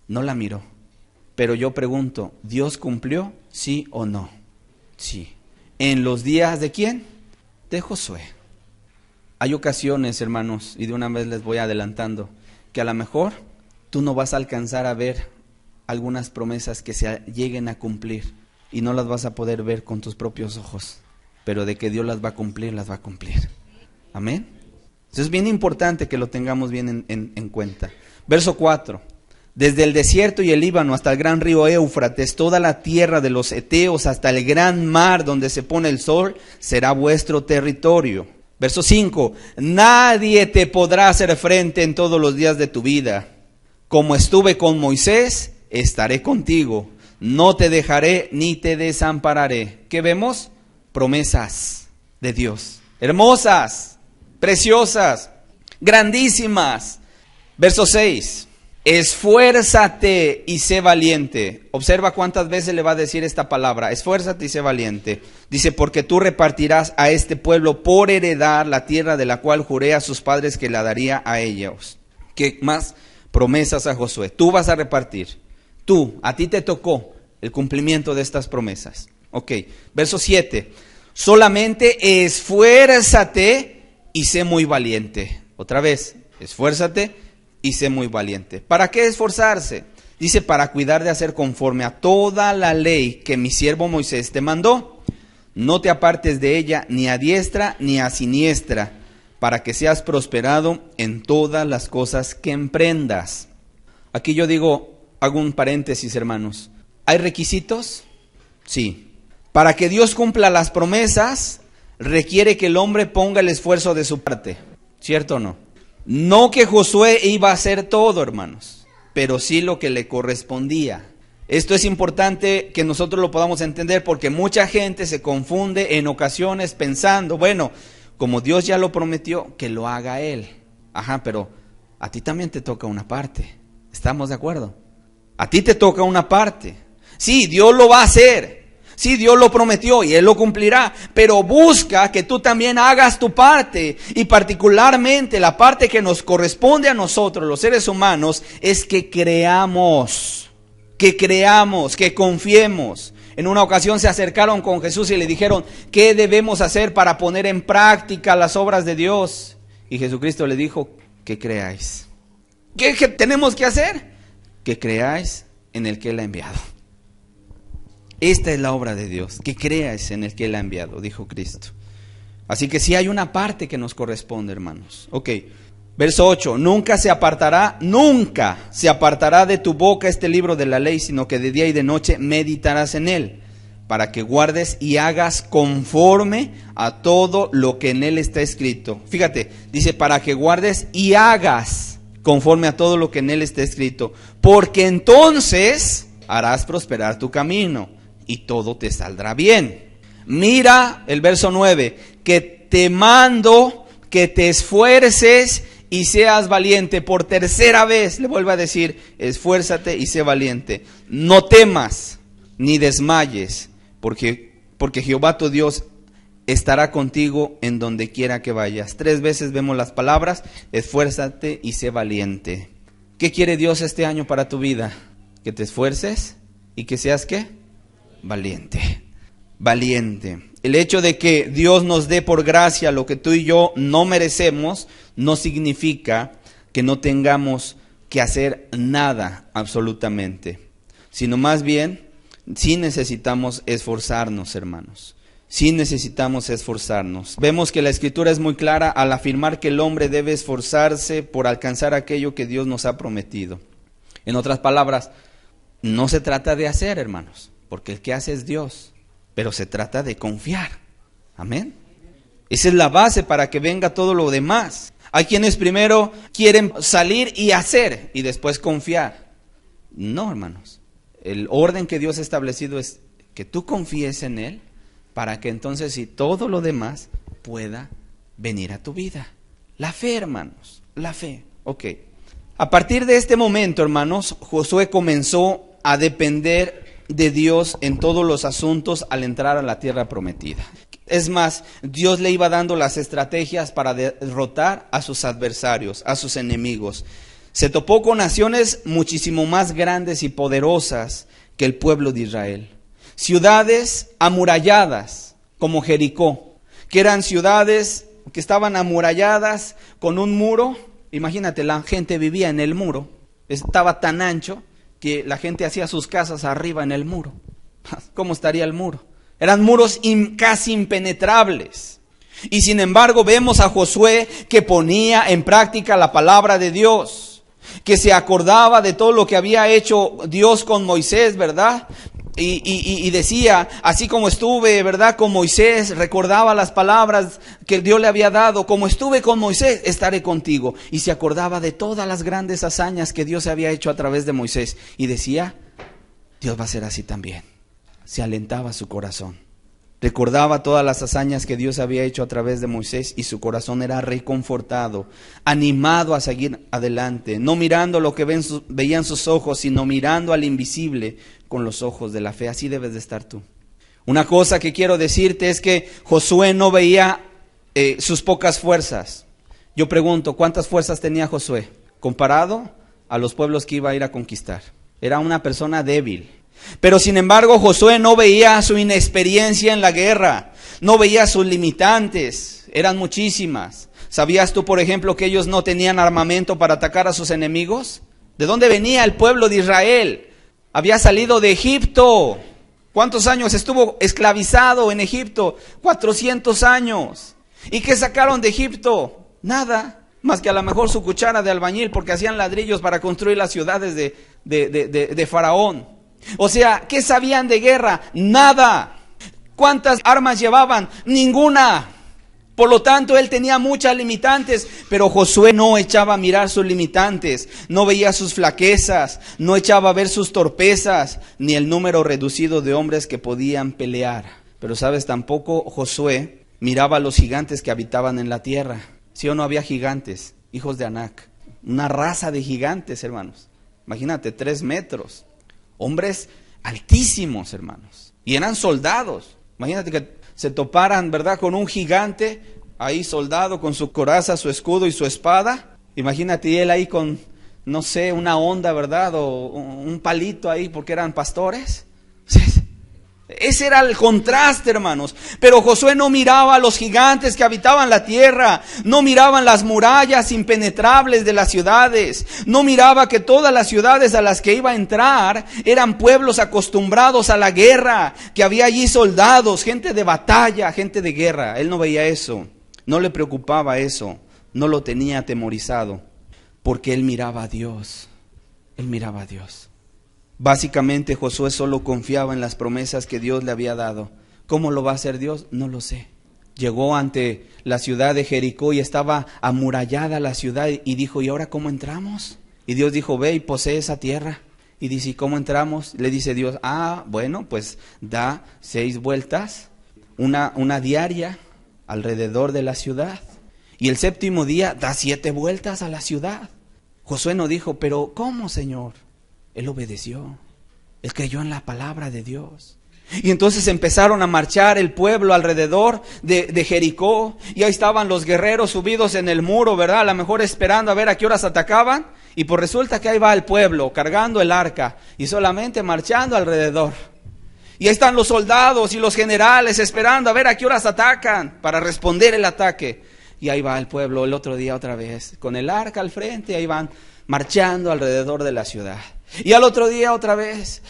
No la miró. Pero yo pregunto, ¿Dios cumplió? ¿Sí o no? Sí. ¿En los días de quién? De Josué. Hay ocasiones, hermanos, y de una vez les voy adelantando, que a lo mejor tú no vas a alcanzar a ver algunas promesas que se lleguen a cumplir y no las vas a poder ver con tus propios ojos, pero de que Dios las va a cumplir, las va a cumplir. Amén. Entonces es bien importante que lo tengamos bien en cuenta. Verso 4. Desde el desierto y el Líbano hasta el gran río Éufrates, toda la tierra de los heteos hasta el gran mar donde se pone el sol, será vuestro territorio. Verso 5. Nadie te podrá hacer frente en todos los días de tu vida. Como estuve con Moisés, estaré contigo. No te dejaré ni te desampararé. ¿Qué vemos? Promesas de Dios. Hermosas, preciosas, grandísimas. Verso 6. Esfuérzate y sé valiente. Observa cuántas veces le va a decir esta palabra. Esfuérzate y sé valiente. Dice, porque tú repartirás a este pueblo por heredar la tierra de la cual juré a sus padres que la daría a ellos. ¿Qué más? Promesas a Josué. Tú vas a repartir. A ti te tocó el cumplimiento de estas promesas. Ok, verso 7. Solamente esfuérzate y sé muy valiente. Otra vez, esfuérzate y sé muy valiente. ¿Para qué esforzarse? Dice, para cuidar de hacer conforme a toda la ley que mi siervo Moisés te mandó. No te apartes de ella ni a diestra ni a siniestra, para que seas prosperado en todas las cosas que emprendas. Aquí yo digo, hago un paréntesis, hermanos. ¿Hay requisitos? Sí. Para que Dios cumpla las promesas, requiere que el hombre ponga el esfuerzo de su parte. ¿Cierto o no? No que Josué iba a hacer todo, hermanos, pero sí lo que le correspondía. Esto es importante que nosotros lo podamos entender, porque mucha gente se confunde en ocasiones pensando, bueno, como Dios ya lo prometió, que lo haga Él. Ajá, pero a ti también te toca una parte. ¿Estamos de acuerdo? A ti te toca una parte. Sí, Dios lo va a hacer. Sí, Dios lo prometió y Él lo cumplirá, pero busca que tú también hagas tu parte, y particularmente la parte que nos corresponde a nosotros, los seres humanos, es que creamos, que confiemos. En una ocasión se acercaron con Jesús y le dijeron, ¿qué debemos hacer para poner en práctica las obras de Dios? Y Jesucristo le dijo, que creáis. ¿Qué tenemos que hacer? Que creáis en el que Él ha enviado. Esta es la obra de Dios, que creáis en el que Él ha enviado, dijo Cristo. Así que sí hay una parte que nos corresponde, hermanos. Ok, verso 8, nunca se apartará de tu boca este libro de la ley, sino que de día y de noche meditarás en él, para que guardes y hagas conforme a todo lo que en él está escrito. Fíjate, dice, para que guardes y hagas conforme a todo lo que en él está escrito, porque entonces harás prosperar tu camino y todo te saldrá bien. Mira el verso 9, que te mando que te esfuerces y seas valiente. Por tercera vez le vuelvo a decir, esfuérzate y sé valiente. No temas ni desmayes, porque Jehová tu Dios estará contigo en donde quiera que vayas. 3 veces vemos las palabras, esfuérzate y sé valiente. ¿Qué quiere Dios este año para tu vida? Que te esfuerces y que seas ¿qué? Valiente. Valiente. El hecho de que Dios nos dé por gracia lo que tú y yo no merecemos, no significa que no tengamos que hacer nada absolutamente, sino más bien, sí necesitamos esforzarnos, hermanos. Sí necesitamos esforzarnos. Vemos que la Escritura es muy clara al afirmar que el hombre debe esforzarse por alcanzar aquello que Dios nos ha prometido. En otras palabras, no se trata de hacer, hermanos, porque el que hace es Dios, pero se trata de confiar. Amén. Esa es la base para que venga todo lo demás. Hay quienes primero quieren salir y hacer y después confiar. No, hermanos. El orden que Dios ha establecido es que tú confíes en Él, para que entonces sí, todo lo demás pueda venir a tu vida. La fe, hermanos, la fe. Ok. A partir de este momento, hermanos, Josué comenzó a depender de Dios en todos los asuntos al entrar a la tierra prometida. Es más, Dios le iba dando las estrategias para derrotar a sus adversarios, a sus enemigos. Se topó con naciones muchísimo más grandes y poderosas que el pueblo de Israel. Ciudades amuralladas como Jericó, que eran ciudades que estaban amuralladas con un muro. Imagínate, la gente vivía en el muro, estaba tan ancho que la gente hacía sus casas arriba en el muro. ¿Cómo estaría el muro? Eran muros casi impenetrables. Y sin embargo vemos a Josué que ponía en práctica la palabra de Dios, que se acordaba de todo lo que había hecho Dios con Moisés, ¿verdad? Y decía, así como estuve, ¿verdad?, con Moisés, recordaba las palabras que Dios le había dado, como estuve con Moisés, estaré contigo. Y se acordaba de todas las grandes hazañas que Dios había hecho a través de Moisés. Y decía, Dios va a ser así también. Se alentaba su corazón. Recordaba todas las hazañas que Dios había hecho a través de Moisés y su corazón era reconfortado, animado a seguir adelante, no mirando lo que veían sus ojos, sino mirando al invisible con los ojos de la fe. Así debes de estar tú. Una cosa que quiero decirte es que Josué no veía sus pocas fuerzas. Yo pregunto, ¿cuántas fuerzas tenía Josué comparado a los pueblos que iba a ir a conquistar? Era una persona débil. Pero sin embargo Josué no veía su inexperiencia en la guerra, no veía sus limitantes, eran muchísimas. ¿Sabías tú, por ejemplo, que ellos no tenían armamento para atacar a sus enemigos? ¿De dónde venía el pueblo de Israel? Había salido de Egipto. ¿Cuántos años estuvo esclavizado en Egipto? 400 años. ¿Y qué sacaron de Egipto? Nada, más que a lo mejor su cuchara de albañil, porque hacían ladrillos para construir las ciudades de Faraón. O sea, ¿qué sabían de guerra? Nada. ¿Cuántas armas llevaban? Ninguna. Por lo tanto, él tenía muchas limitantes, pero Josué no echaba a mirar sus limitantes, no veía sus flaquezas, no echaba a ver sus torpezas, ni el número reducido de hombres que podían pelear. Pero sabes, tampoco Josué miraba a los gigantes que habitaban en la tierra. ¿Sí o no había gigantes? Hijos de Anac. Una raza de gigantes, hermanos. Imagínate, 3 metros. Hombres altísimos, hermanos. Y eran soldados. Imagínate que se toparan, ¿verdad?, con un gigante, ahí soldado con su coraza, su escudo y su espada. Imagínate, y él ahí con, no sé, una onda, ¿verdad?, o un palito ahí porque eran pastores. Ese era el contraste, hermanos. Pero Josué no miraba a los gigantes que habitaban la tierra, no miraban las murallas impenetrables de las ciudades, no miraba que todas las ciudades a las que iba a entrar eran pueblos acostumbrados a la guerra, que había allí soldados, gente de batalla, gente de guerra. Él no veía eso, no le preocupaba eso, no lo tenía atemorizado, porque él miraba a Dios, él miraba a Dios. Básicamente Josué solo confiaba en las promesas que Dios le había dado. ¿Cómo lo va a hacer Dios? No lo sé. Llegó ante la ciudad de Jericó y estaba amurallada la ciudad y dijo, ¿y ahora cómo entramos? Y Dios dijo, ve y posee esa tierra. Y dice, ¿y cómo entramos? Le dice Dios, bueno, pues da 6 vueltas, una diaria alrededor de la ciudad. Y el 7º día da 7 vueltas a la ciudad. Josué no dijo, pero ¿cómo, Señor? Él obedeció, él creyó en la palabra de Dios. Y entonces empezaron a marchar el pueblo alrededor de Jericó. Y ahí estaban los guerreros subidos en el muro, ¿verdad? A lo mejor esperando a ver a qué horas atacaban. Y pues resulta que ahí va el pueblo cargando el arca y solamente marchando alrededor. Y ahí están los soldados y los generales esperando a ver a qué horas atacan para responder el ataque. Y ahí va el pueblo el otro día otra vez, con el arca al frente, ahí van marchando alrededor de la ciudad. Y al otro día otra vez,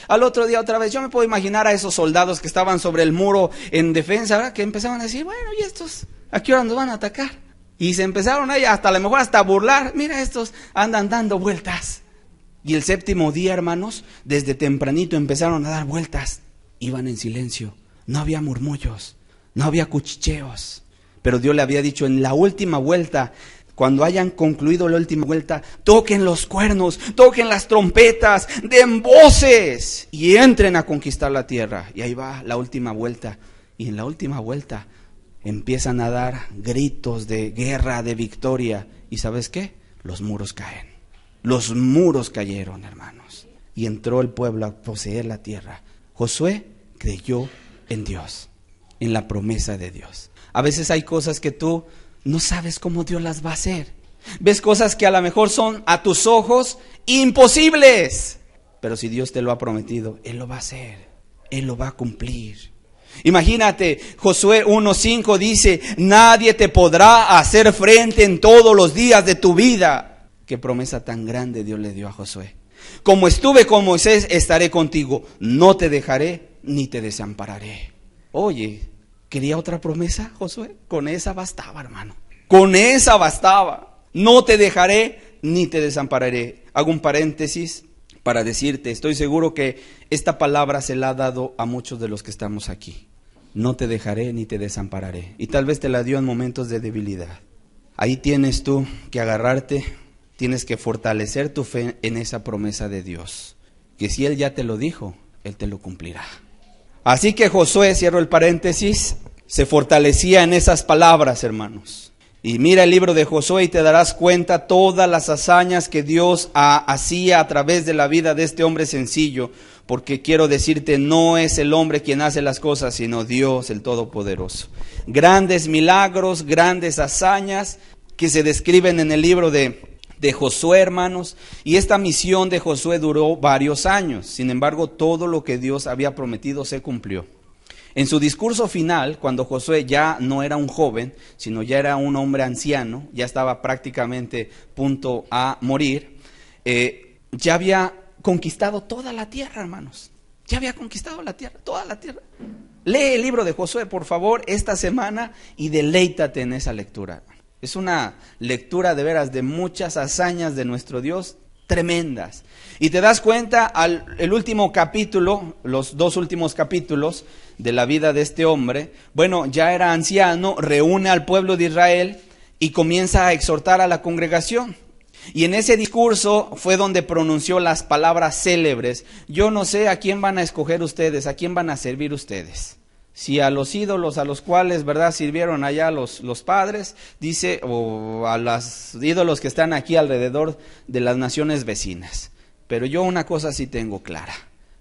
yo me puedo imaginar a esos soldados que estaban sobre el muro en defensa, ¿verdad?, que empezaban a decir, bueno, ¿y estos a qué hora nos van a atacar? Y se empezaron ahí hasta a lo mejor hasta a burlar, mira, estos andan dando vueltas. Y el 7º día, hermanos, desde tempranito empezaron a dar vueltas, iban en silencio, no había murmullos, no había cuchicheos, pero Dios le había dicho en la última vuelta, cuando hayan concluido la última vuelta, toquen los cuernos, toquen las trompetas, den voces y entren a conquistar la tierra. Y ahí va la última vuelta. Y en la última vuelta empiezan a dar gritos de guerra, de victoria. ¿Y sabes qué? Los muros caen. Los muros cayeron, hermanos. Y entró el pueblo a poseer la tierra. Josué creyó en Dios, en la promesa de Dios. A veces hay cosas que tú no sabes cómo Dios las va a hacer. Ves cosas que a lo mejor son a tus ojos imposibles. Pero si Dios te lo ha prometido, Él lo va a hacer. Él lo va a cumplir. Imagínate, Josué 1:5 dice, nadie te podrá hacer frente en todos los días de tu vida. Qué promesa tan grande Dios le dio a Josué. Como estuve con Moisés, estaré contigo. No te dejaré ni te desampararé. Oye, ¿quería otra promesa, Josué? Con esa bastaba, hermano. Con esa bastaba. No te dejaré ni te desampararé. Hago un paréntesis para decirte, estoy seguro que esta palabra se la ha dado a muchos de los que estamos aquí. No te dejaré ni te desampararé. Y tal vez te la dio en momentos de debilidad. Ahí tienes tú que agarrarte, tienes que fortalecer tu fe en esa promesa de Dios. Que si Él ya te lo dijo, Él te lo cumplirá. Así que Josué, cierro el paréntesis, se fortalecía en esas palabras, hermanos. Y mira el libro de Josué y te darás cuenta todas las hazañas que Dios hacía a través de la vida de este hombre sencillo. Porque quiero decirte, no es el hombre quien hace las cosas, sino Dios el Todopoderoso. Grandes milagros, grandes hazañas que se describen en el libro de Josué, hermanos, y esta misión de Josué duró varios años. Sin embargo, todo lo que Dios había prometido se cumplió. En su discurso final, cuando Josué ya no era un joven, sino ya era un hombre anciano, ya estaba prácticamente punto a morir, ya había conquistado toda la tierra, hermanos. Ya había conquistado la tierra, toda la tierra. Lee el libro de Josué, por favor, esta semana y deleítate en esa lectura. Es una lectura de veras de muchas hazañas de nuestro Dios tremendas. Y te das cuenta, el último capítulo, los 2 últimos capítulos de la vida de este hombre, bueno, ya era anciano, reúne al pueblo de Israel y comienza a exhortar a la congregación. Y en ese discurso fue donde pronunció las palabras célebres. Yo no sé a quién van a escoger ustedes, a quién van a servir ustedes. Si a los ídolos a los cuales, ¿verdad?, sirvieron allá los padres, dice, o a los ídolos que están aquí alrededor de las naciones vecinas. Pero yo una cosa sí tengo clara.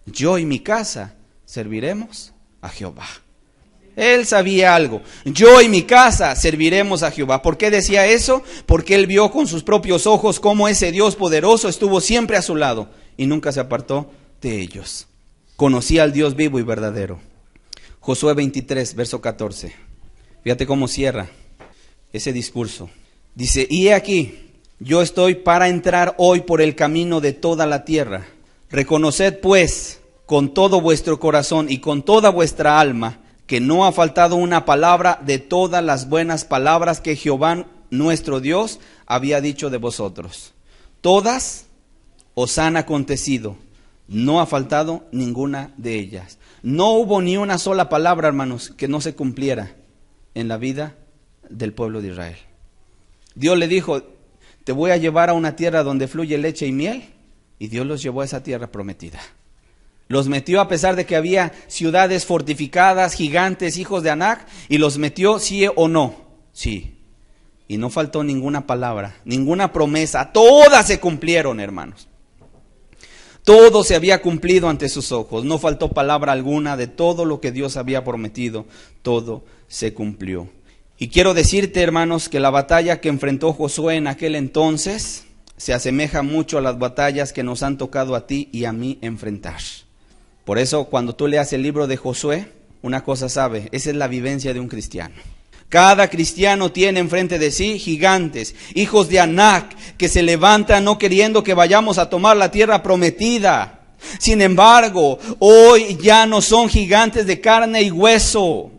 Yo y mi casa serviremos a Jehová. Él sabía algo. Yo y mi casa serviremos a Jehová. ¿Por qué decía eso? Porque él vio con sus propios ojos cómo ese Dios poderoso estuvo siempre a su lado y nunca se apartó de ellos. Conocía al Dios vivo y verdadero. Josué 23, verso 14. Fíjate cómo cierra ese discurso. Dice, y he aquí, yo estoy para entrar hoy por el camino de toda la tierra. Reconoced pues con todo vuestro corazón y con toda vuestra alma que no ha faltado una palabra de todas las buenas palabras que Jehová nuestro Dios había dicho de vosotros. Todas os han acontecido, no ha faltado ninguna de ellas. No hubo ni una sola palabra, hermanos, que no se cumpliera en la vida del pueblo de Israel. Dios le dijo, te voy a llevar a una tierra donde fluye leche y miel, y Dios los llevó a esa tierra prometida. Los metió a pesar de que había ciudades fortificadas, gigantes, hijos de Anac, y los metió sí o no, sí. Y no faltó ninguna palabra, ninguna promesa, todas se cumplieron, hermanos. Todo se había cumplido ante sus ojos, no faltó palabra alguna de todo lo que Dios había prometido, todo se cumplió. Y quiero decirte, hermanos, que la batalla que enfrentó Josué en aquel entonces se asemeja mucho a las batallas que nos han tocado a ti y a mí enfrentar. Por eso, cuando tú leas el libro de Josué, una cosa sabe, esa es la vivencia de un cristiano. Cada cristiano tiene enfrente de sí gigantes, hijos de Anac, que se levantan no queriendo que vayamos a tomar la tierra prometida. Sin embargo, hoy ya no son gigantes de carne y hueso.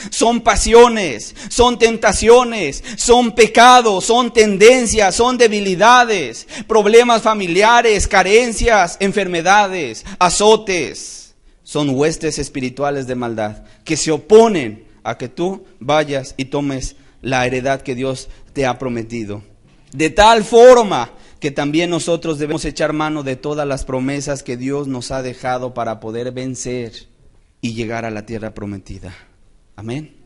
Son pasiones, son tentaciones, son pecados, son tendencias, son debilidades, problemas familiares, carencias, enfermedades, azotes. Son huestes espirituales de maldad que se oponen a que tú vayas y tomes la heredad que Dios te ha prometido. De tal forma que también nosotros debemos echar mano de todas las promesas que Dios nos ha dejado para poder vencer y llegar a la tierra prometida. Amén.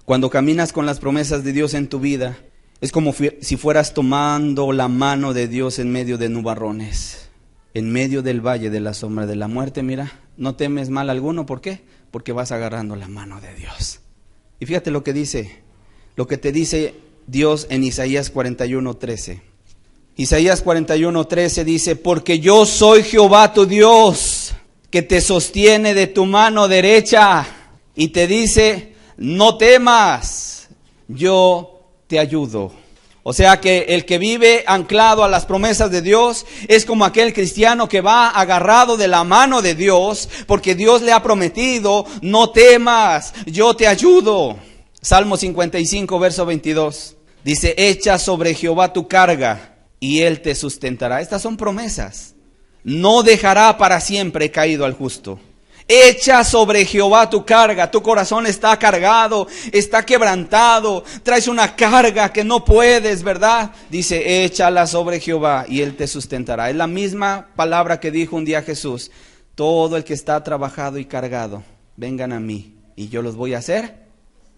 Cuando caminas con las promesas de Dios en tu vida, es como si fueras tomando la mano de Dios en medio de nubarrones, en medio del valle de la sombra de la muerte. Mira, no temes mal alguno. ¿Por qué? Porque vas agarrando la mano de Dios. Y fíjate lo que dice, lo que te dice Dios en Isaías 41:13. Isaías 41:13 dice, porque yo soy Jehová tu Dios, que te sostiene de tu mano derecha. Y te dice, no temas, yo te ayudo. O sea que el que vive anclado a las promesas de Dios es como aquel cristiano que va agarrado de la mano de Dios, porque Dios le ha prometido, no temas, yo te ayudo. Salmo 55, verso 22. Dice, echa sobre Jehová tu carga y Él te sustentará. Estas son promesas. No dejará para siempre caído al justo. Echa sobre Jehová tu carga. Tu corazón está cargado, está quebrantado, traes una carga que no puedes, ¿verdad? Dice, échala sobre Jehová y Él te sustentará. Es la misma palabra que dijo un día Jesús. Todo el que está trabajado y cargado, vengan a mí y yo los voy a hacer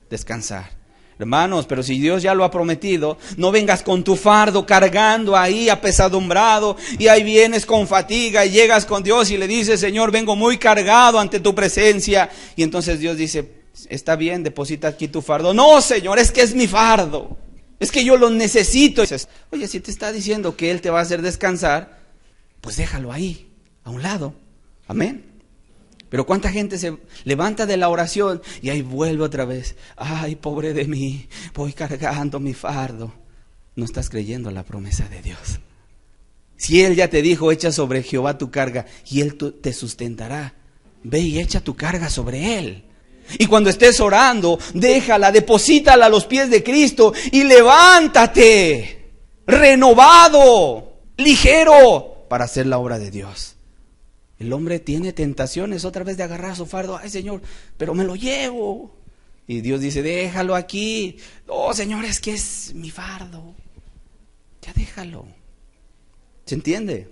descansar. Hermanos, pero si Dios ya lo ha prometido, no vengas con tu fardo cargando ahí apesadumbrado y ahí vienes con fatiga y llegas con Dios y le dices, Señor, vengo muy cargado ante tu presencia. Y entonces Dios dice, está bien, deposita aquí tu fardo. No, Señor, es que es mi fardo, es que yo lo necesito. Y dices, oye, si te está diciendo que Él te va a hacer descansar, pues déjalo ahí, a un lado. Amén. Pero cuánta gente se levanta de la oración y ahí vuelve otra vez. Ay, pobre de mí, voy cargando mi fardo. No estás creyendo la promesa de Dios. Si Él ya te dijo, echa sobre Jehová tu carga y Él te sustentará, ve y echa tu carga sobre Él. Y cuando estés orando, déjala, deposítala a los pies de Cristo y levántate, renovado, ligero, para hacer la obra de Dios. El hombre tiene tentaciones otra vez de agarrar su fardo. Ay, Señor, pero me lo llevo. Y Dios dice, déjalo aquí. Oh, Señor, es que es mi fardo. Ya déjalo. ¿Se entiende?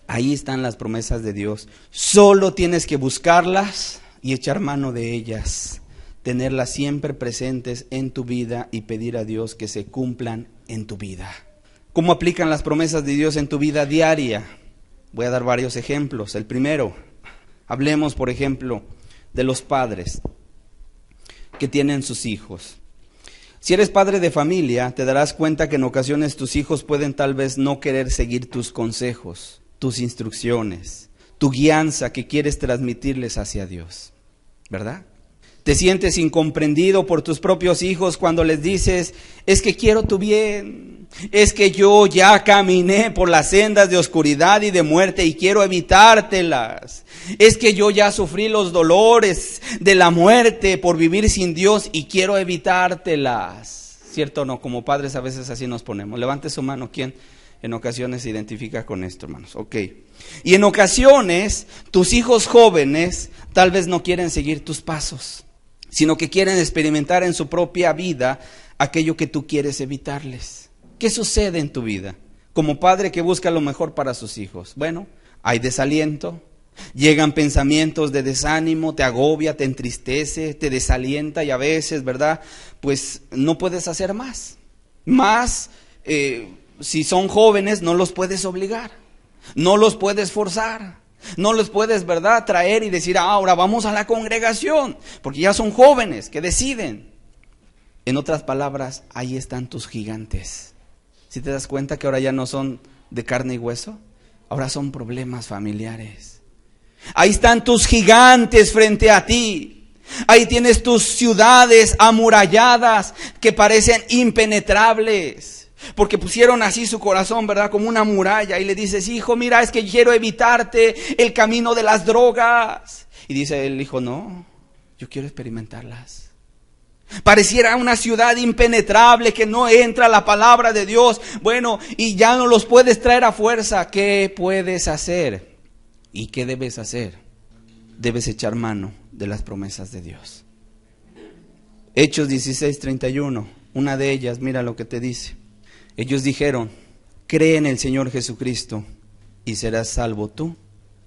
Ahí están las promesas de Dios. Solo tienes que buscarlas y echar mano de ellas. Tenerlas siempre presentes en tu vida y pedir a Dios que se cumplan en tu vida. ¿Cómo aplican las promesas de Dios en tu vida diaria? Voy a dar varios ejemplos. El primero, hablemos por ejemplo de los padres que tienen sus hijos. Si eres padre de familia, te darás cuenta que en ocasiones tus hijos pueden tal vez no querer seguir tus consejos, tus instrucciones, tu guianza que quieres transmitirles hacia Dios, ¿verdad? Te sientes incomprendido por tus propios hijos cuando les dices, es que quiero tu bien, es que yo ya caminé por las sendas de oscuridad y de muerte y quiero evitártelas, es que yo ya sufrí los dolores de la muerte por vivir sin Dios y quiero evitártelas. ¿Cierto o no? Como padres a veces así nos ponemos. Levante su mano, ¿quién en ocasiones se identifica con esto, hermanos? Ok. Y en ocasiones tus hijos jóvenes tal vez no quieren seguir tus pasos, sino que quieren experimentar en su propia vida aquello que tú quieres evitarles. ¿Qué sucede en tu vida? Como padre que busca lo mejor para sus hijos. Bueno, hay desaliento, llegan pensamientos de desánimo, te agobia, te entristece, te desalienta y a veces, ¿verdad? Pues no puedes hacer más. Si son jóvenes, no los puedes obligar, no los puedes forzar. No los puedes, ¿verdad?, traer y decir, ahora vamos a la congregación, porque ya son jóvenes que deciden. En otras palabras, ahí están tus gigantes. ¿Sí te das cuenta que ahora ya no son de carne y hueso? Ahora son problemas familiares. Ahí están tus gigantes frente a ti. Ahí tienes tus ciudades amuralladas que parecen impenetrables. Porque pusieron así su corazón, ¿verdad?, como una muralla. Y le dices, hijo, mira, es que quiero evitarte el camino de las drogas. Y dice el hijo, no, yo quiero experimentarlas. Pareciera una ciudad impenetrable que no entra la palabra de Dios. Bueno, y ya no los puedes traer a fuerza. ¿Qué puedes hacer? ¿Y qué debes hacer? Debes echar mano de las promesas de Dios. Hechos 16:31, una de ellas, mira lo que te dice. Ellos dijeron, cree en el Señor Jesucristo y serás salvo tú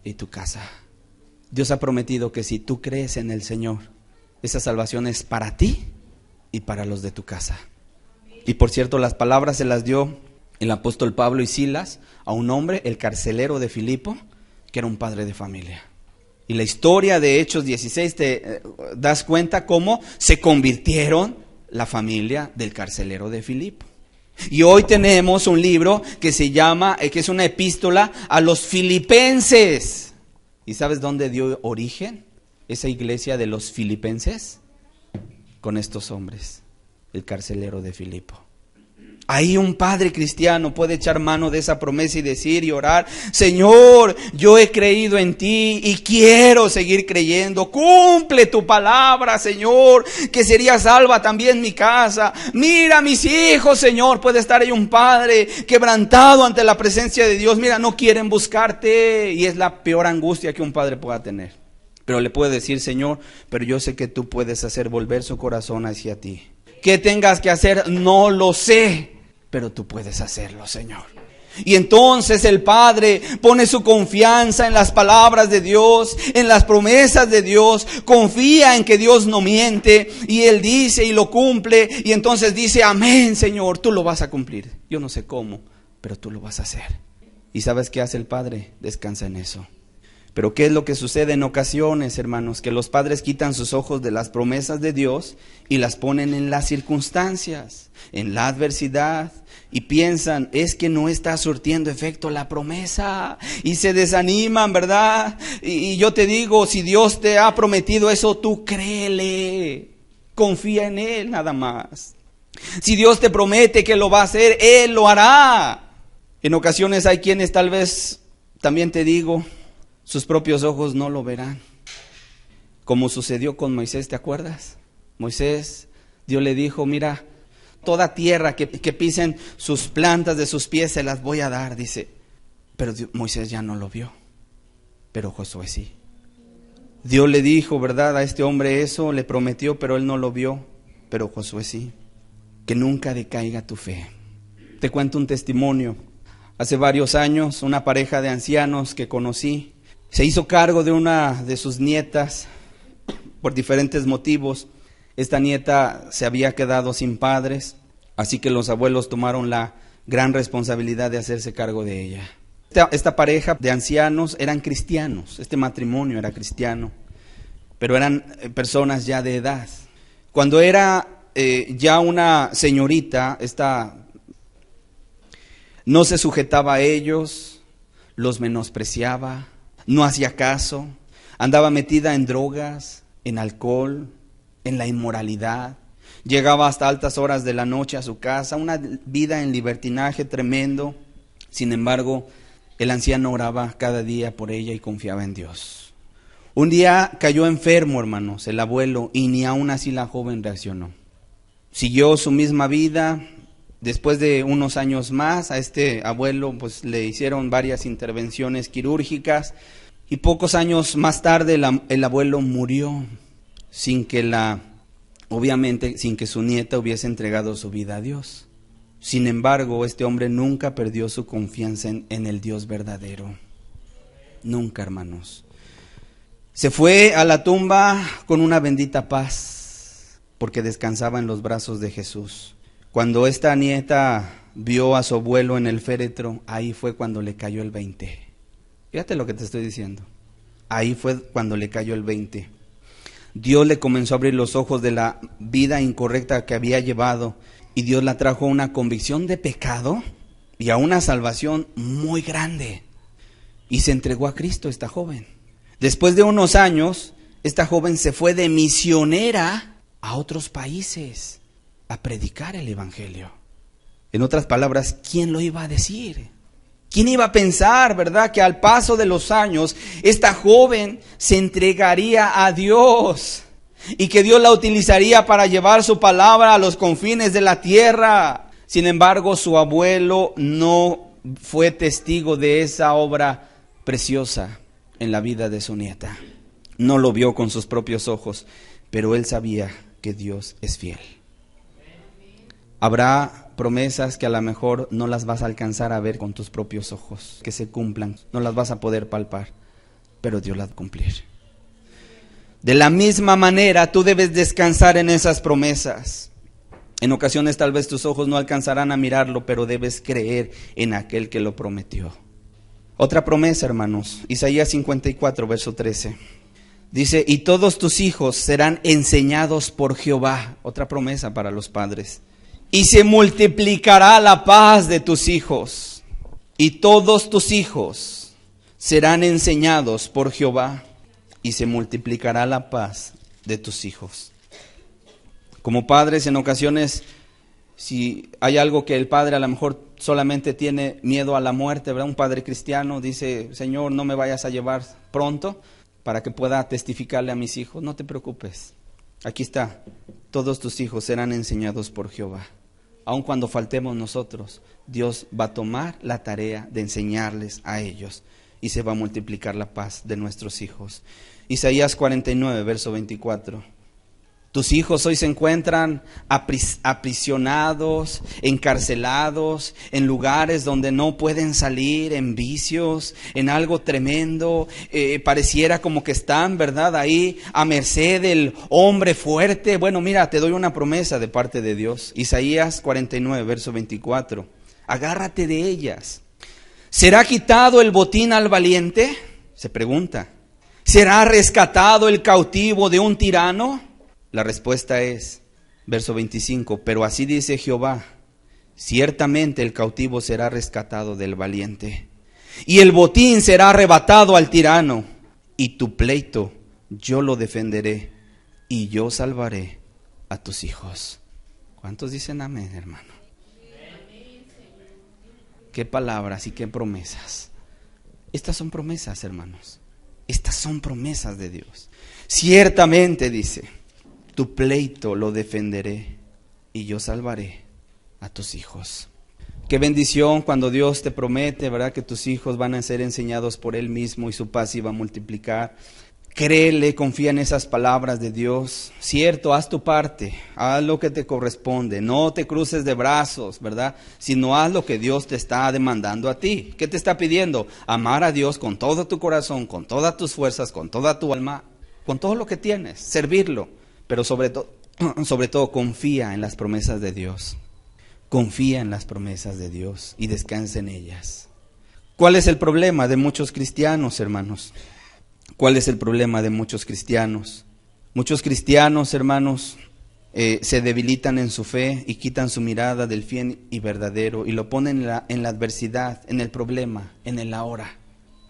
y tu casa. Dios ha prometido que si tú crees en el Señor, esa salvación es para ti y para los de tu casa. Y por cierto, las palabras se las dio el apóstol Pablo y Silas a un hombre, el carcelero de Filipo, que era un padre de familia. Y la historia de Hechos 16 te das cuenta cómo se convirtieron la familia del carcelero de Filipo. Y hoy tenemos un libro que se llama, que es una epístola a los filipenses. ¿Y sabes dónde dio origen esa iglesia de los filipenses? Con estos hombres, el carcelero de Filipo. Ahí un padre cristiano puede echar mano de esa promesa y decir y orar, Señor, yo he creído en ti y quiero seguir creyendo. Cumple tu palabra, Señor, que sería salva también mi casa. Mira mis hijos, Señor. Puede estar ahí un padre quebrantado ante la presencia de Dios. Mira, no quieren buscarte y es la peor angustia que un padre pueda tener. Pero le puede decir, Señor, pero yo sé que tú puedes hacer volver su corazón hacia ti. ¿Qué tengas que hacer? No lo sé. Pero tú puedes hacerlo, Señor. Y entonces el padre pone su confianza en las palabras de Dios, en las promesas de Dios, confía en que Dios no miente y él dice y lo cumple y entonces dice, amén, Señor, tú lo vas a cumplir. Yo no sé cómo, pero tú lo vas a hacer. ¿Y sabes qué hace el padre? Descansa en eso. Pero ¿qué es lo que sucede en ocasiones, hermanos? Que los padres quitan sus ojos de las promesas de Dios y las ponen en las circunstancias, en la adversidad, y piensan, es que no está surtiendo efecto la promesa, y se desaniman, ¿verdad? Y yo te digo, si Dios te ha prometido eso, tú créele, confía en Él nada más. Si Dios te promete que lo va a hacer, Él lo hará. En ocasiones hay quienes tal vez, también te digo, sus propios ojos no lo verán. Como sucedió con Moisés, ¿te acuerdas? Moisés, Dios le dijo, mira, toda tierra que pisen sus plantas de sus pies se las voy a dar, dice. Pero Moisés ya no lo vio, pero Josué sí. Dios le dijo, ¿verdad? A este hombre eso, le prometió, pero él no lo vio, pero Josué sí. Que nunca decaiga tu fe. Te cuento un testimonio. Hace varios años, una pareja de ancianos que conocí se hizo cargo de una de sus nietas por diferentes motivos. Esta nieta se había quedado sin padres, así que los abuelos tomaron la gran responsabilidad de hacerse cargo de ella. Esta pareja de ancianos eran cristianos, este matrimonio era cristiano, pero eran personas ya de edad. Cuando era ya una señorita, esta no se sujetaba a ellos, los menospreciaba, no hacía caso, andaba metida en drogas, en alcohol, en la inmoralidad. Llegaba hasta altas horas de la noche a su casa, una vida en libertinaje tremendo. Sin embargo, el anciano oraba cada día por ella y confiaba en Dios. Un día cayó enfermo, hermanos, el abuelo, y ni aún así la joven reaccionó. Siguió su misma vida. Después de unos años más, a este abuelo pues le hicieron varias intervenciones quirúrgicas, y pocos años más tarde el abuelo murió obviamente sin que su nieta hubiese entregado su vida a Dios. Sin embargo, este hombre nunca perdió su confianza en el Dios verdadero. Nunca, hermanos. Se fue a la tumba con una bendita paz, porque descansaba en los brazos de Jesús. Cuando esta nieta vio a su abuelo en el féretro, ahí fue cuando le cayó el 20. Fíjate lo que te estoy diciendo. Ahí fue cuando le cayó el 20. Dios le comenzó a abrir los ojos de la vida incorrecta que había llevado, y Dios la trajo a una convicción de pecado y a una salvación muy grande. Y se entregó a Cristo esta joven. Después de unos años, esta joven se fue de misionera a otros países a predicar el evangelio. En otras palabras, ¿quién lo iba a decir? ¿Quién iba a pensar, verdad, que al paso de los años esta joven se entregaría a Dios y que Dios la utilizaría para llevar su palabra a los confines de la tierra? Sin embargo, su abuelo no fue testigo de esa obra preciosa en la vida de su nieta. No lo vio con sus propios ojos, pero él sabía que Dios es fiel. Habrá promesas que a lo mejor no las vas a alcanzar a ver con tus propios ojos, que se cumplan, no las vas a poder palpar, pero Dios las va a cumplir. De la misma manera, tú debes descansar en esas promesas. En ocasiones tal vez tus ojos no alcanzarán a mirarlo, pero debes creer en aquel que lo prometió. Otra promesa, hermanos, Isaías 54, verso 13. Dice, y todos tus hijos serán enseñados por Jehová. Otra promesa para los padres. Y se multiplicará la paz de tus hijos, y todos tus hijos serán enseñados por Jehová, y se multiplicará la paz de tus hijos. Como padres, en ocasiones, si hay algo que el padre a lo mejor solamente tiene miedo a la muerte, ¿verdad? Un padre cristiano dice, Señor, no me vayas a llevar pronto para que pueda testificarle a mis hijos. No te preocupes, aquí está, todos tus hijos serán enseñados por Jehová. Aun cuando faltemos nosotros, Dios va a tomar la tarea de enseñarles a ellos y se va a multiplicar la paz de nuestros hijos. Isaías 49, verso 24. Tus hijos hoy se encuentran aprisionados, encarcelados, en lugares donde no pueden salir, en vicios, en algo tremendo. Pareciera como que están, ¿verdad?, ahí a merced del hombre fuerte. Bueno, mira, te doy una promesa de parte de Dios. Isaías 49, verso 24. Agárrate de ellas. ¿Será quitado el botín al valiente? Se pregunta. ¿Será rescatado el cautivo de un tirano? La respuesta es, verso 25, pero así dice Jehová, ciertamente el cautivo será rescatado del valiente, y el botín será arrebatado al tirano, y tu pleito yo lo defenderé, y yo salvaré a tus hijos. ¿Cuántos dicen amén, hermano? qué palabras y qué promesas. Estas son promesas, hermanos. Estas son promesas de Dios. Ciertamente, dice, tu pleito lo defenderé y yo salvaré a tus hijos. Qué bendición cuando Dios te promete, ¿verdad?, que tus hijos van a ser enseñados por Él mismo y su paz iba a multiplicar. Créele, confía en esas palabras de Dios. Cierto, haz tu parte, haz lo que te corresponde. No te cruces de brazos, ¿verdad?, sino haz lo que Dios te está demandando a ti. ¿Qué te está pidiendo? Amar a Dios con todo tu corazón, con todas tus fuerzas, con toda tu alma, con todo lo que tienes, servirlo. Pero sobre todo confía en las promesas de Dios. Confía en las promesas de Dios y descansa en ellas. ¿Cuál es el problema de muchos cristianos, hermanos? ¿Cuál es el problema de muchos cristianos? Muchos cristianos, hermanos, se debilitan en su fe y quitan su mirada del fiel y verdadero y lo ponen en la adversidad, en el problema, en el ahora.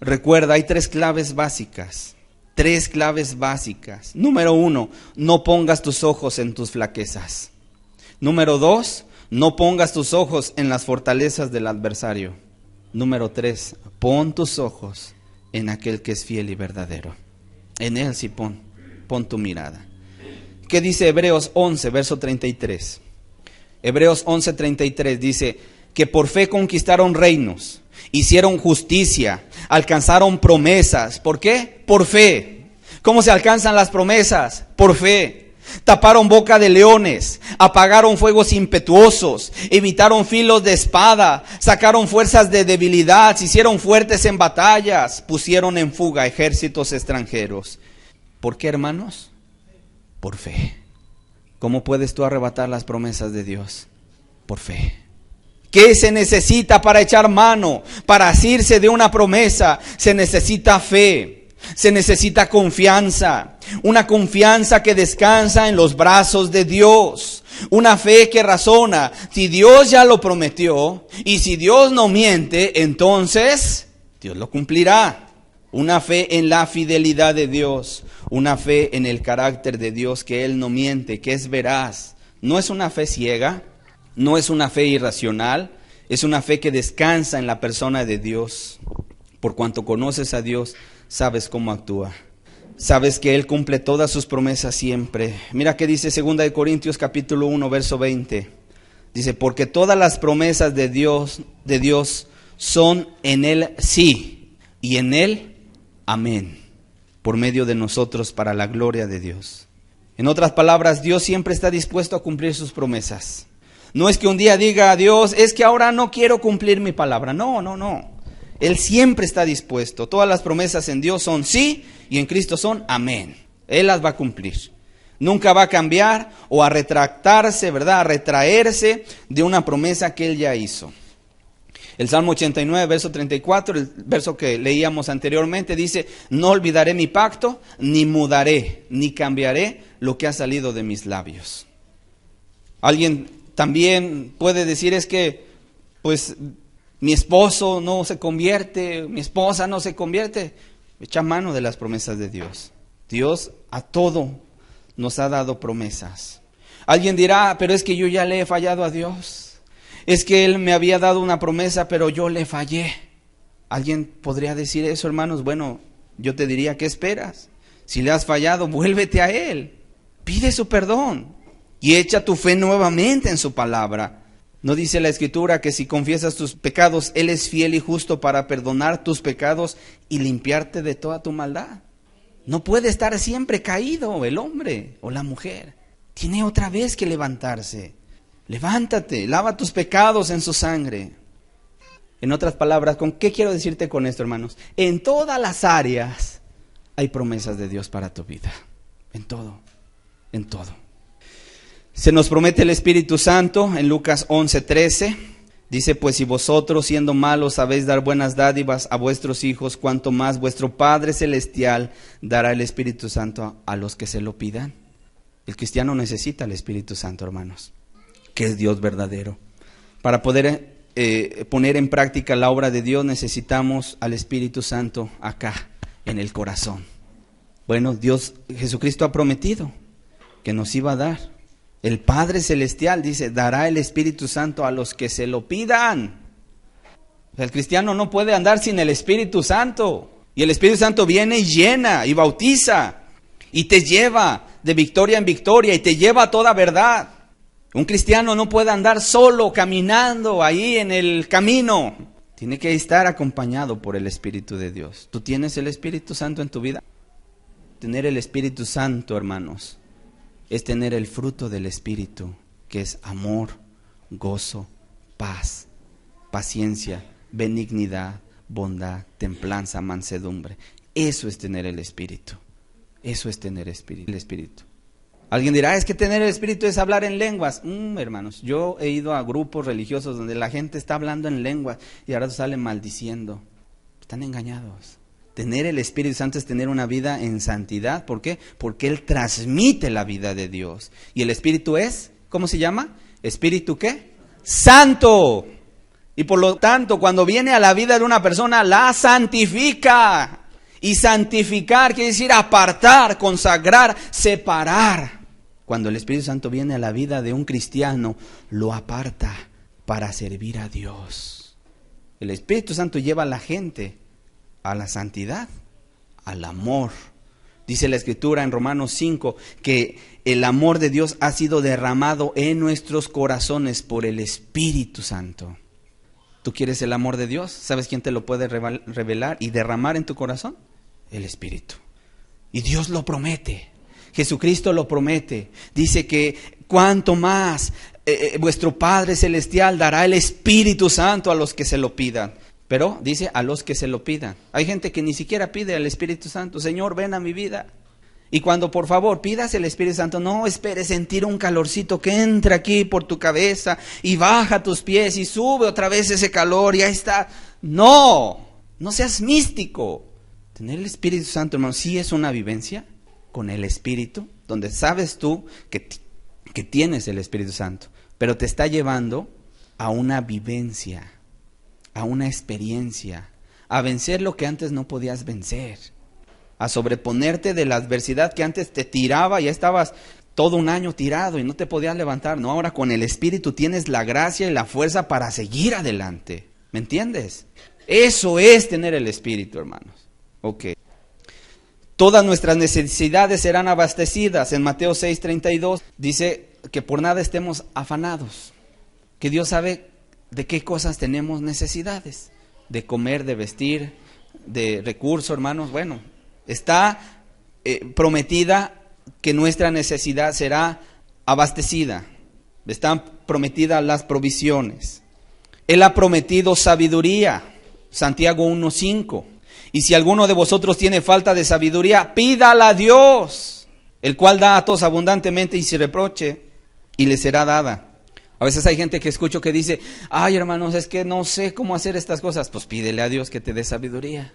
Recuerda, hay tres claves básicas. Tres claves básicas. Número 1, no pongas tus ojos en tus flaquezas. Número 2, no pongas tus ojos en las fortalezas del adversario. Número 3, pon tus ojos en aquel que es fiel y verdadero. En Él sí pon tu mirada. ¿Qué dice Hebreos 11, verso 33? Hebreos 11, 33 dice que por fe conquistaron reinos, hicieron justicia, alcanzaron promesas. ¿Por qué? Por fe. ¿Cómo se alcanzan las promesas? Por fe. Taparon boca de leones, apagaron fuegos impetuosos, evitaron filos de espada, sacaron fuerzas de debilidad, se hicieron fuertes en batallas, pusieron en fuga ejércitos extranjeros. ¿Por qué, hermanos? Por fe. ¿Cómo puedes tú arrebatar las promesas de Dios? Por fe. ¿Qué se necesita para echar mano, para asirse de una promesa? Se necesita fe. Se necesita confianza, una confianza que descansa en los brazos de Dios, una fe que razona, si Dios ya lo prometió y si Dios no miente, entonces Dios lo cumplirá. Una fe en la fidelidad de Dios, una fe en el carácter de Dios, que Él no miente, que es veraz. No es una fe ciega, no es una fe irracional, es una fe que descansa en la persona de Dios. Por cuanto conoces a Dios, sabes cómo actúa. Sabes que Él cumple todas sus promesas siempre. Mira qué dice 2 Corintios capítulo 1, verso 20. Dice, porque todas las promesas de Dios son en Él sí, y en Él amén, por medio de nosotros para la gloria de Dios. En otras palabras, Dios siempre está dispuesto a cumplir sus promesas. No es que un día diga a Dios, es que ahora no quiero cumplir mi palabra. No. Él siempre está dispuesto. Todas las promesas en Dios son sí y en Cristo son amén. Él las va a cumplir. Nunca va a cambiar o a retractarse, ¿verdad?, a retraerse de una promesa que Él ya hizo. El Salmo 89, verso 34, el verso que leíamos anteriormente, dice, no olvidaré mi pacto, ni mudaré, ni cambiaré lo que ha salido de mis labios. Alguien también puede decir, es que, pues, mi esposo no se convierte, mi esposa no se convierte. Echa mano de las promesas de Dios. Dios a todo nos ha dado promesas. Alguien dirá, pero es que yo ya le he fallado a Dios. Es que Él me había dado una promesa, pero yo le fallé. ¿Alguien podría decir eso, hermanos? Bueno, yo te diría, ¿qué esperas? Si le has fallado, vuélvete a Él. Pide su perdón y echa tu fe nuevamente en su palabra. ¿No dice la Escritura que si confiesas tus pecados, Él es fiel y justo para perdonar tus pecados y limpiarte de toda tu maldad? No puede estar siempre caído el hombre o la mujer. Tiene otra vez que levantarse. Levántate, lava tus pecados en su sangre. En otras palabras, ¿con qué quiero decirte con esto, hermanos? En todas las áreas hay promesas de Dios para tu vida. En todo, en todo. Se nos promete el Espíritu Santo en Lucas 11:13. Dice, pues si vosotros siendo malos sabéis dar buenas dádivas a vuestros hijos, cuanto más vuestro Padre Celestial dará el Espíritu Santo a los que se lo pidan. El cristiano necesita el Espíritu Santo, hermanos, que es Dios verdadero. Para poder poner en práctica la obra de Dios necesitamos al Espíritu Santo acá, en el corazón. Bueno, Dios, Jesucristo ha prometido que nos iba a dar. El Padre Celestial dice, dará el Espíritu Santo a los que se lo pidan. El cristiano no puede andar sin el Espíritu Santo. Y el Espíritu Santo viene y llena y bautiza y te lleva de victoria en victoria y te lleva a toda verdad. Un cristiano no puede andar solo caminando ahí en el camino. Tiene que estar acompañado por el Espíritu de Dios. ¿Tú tienes el Espíritu Santo en tu vida? Tener el Espíritu Santo, hermanos, es tener el fruto del Espíritu, que es amor, gozo, paz, paciencia, benignidad, bondad, templanza, mansedumbre. Eso es tener el Espíritu. Eso es tener el Espíritu. Alguien dirá, es que tener el Espíritu es hablar en lenguas. Hermanos, yo he ido a grupos religiosos donde la gente está hablando en lenguas y ahora salen maldiciendo. Están engañados. Tener el Espíritu Santo es tener una vida en santidad. ¿Por qué? Porque Él transmite la vida de Dios. Y el Espíritu es, ¿cómo se llama? ¿Espíritu qué? Santo. Y por lo tanto, cuando viene a la vida de una persona, la santifica. Y santificar quiere decir apartar, consagrar, separar. Cuando el Espíritu Santo viene a la vida de un cristiano, lo aparta para servir a Dios. El Espíritu Santo lleva a la gente a la santidad, al amor. Dice la Escritura en Romanos 5 que el amor de Dios ha sido derramado en nuestros corazones por el Espíritu Santo. ¿Tú quieres el amor de Dios? ¿Sabes quién te lo puede revelar y derramar en tu corazón? El Espíritu. Y Dios lo promete. Jesucristo lo promete. Dice que cuanto más vuestro Padre Celestial dará el Espíritu Santo a los que se lo pidan. Pero dice a los que se lo pidan. Hay gente que ni siquiera pide al Espíritu Santo. Señor, ven a mi vida. Y cuando por favor pidas el Espíritu Santo, no esperes sentir un calorcito que entra aquí por tu cabeza y baja tus pies y sube otra vez ese calor y ahí está. No seas místico. Tener el Espíritu Santo, hermano, sí es una vivencia con el Espíritu, donde sabes tú que tienes el Espíritu Santo, pero te está llevando a una vivencia, a una experiencia, a vencer lo que antes no podías vencer, a sobreponerte de la adversidad que antes te tiraba, ya estabas todo un año tirado y no te podías levantar. No, ahora con el Espíritu tienes la gracia y la fuerza para seguir adelante. ¿Me entiendes? Eso es tener el Espíritu, hermanos. Ok. Todas nuestras necesidades serán abastecidas. En Mateo 6:32 dice que por nada estemos afanados. Que Dios sabe de qué cosas tenemos necesidades. De comer, de vestir, de recursos, hermanos. Bueno, está prometida que nuestra necesidad será abastecida. Están prometidas las provisiones. Él ha prometido sabiduría. Santiago 1:5. Y si alguno de vosotros tiene falta de sabiduría, pídala a Dios, el cual da a todos abundantemente y sin reproche, y le será dada. A veces hay gente que escucho que dice, ay hermanos, es que no sé cómo hacer estas cosas. Pues pídele a Dios que te dé sabiduría,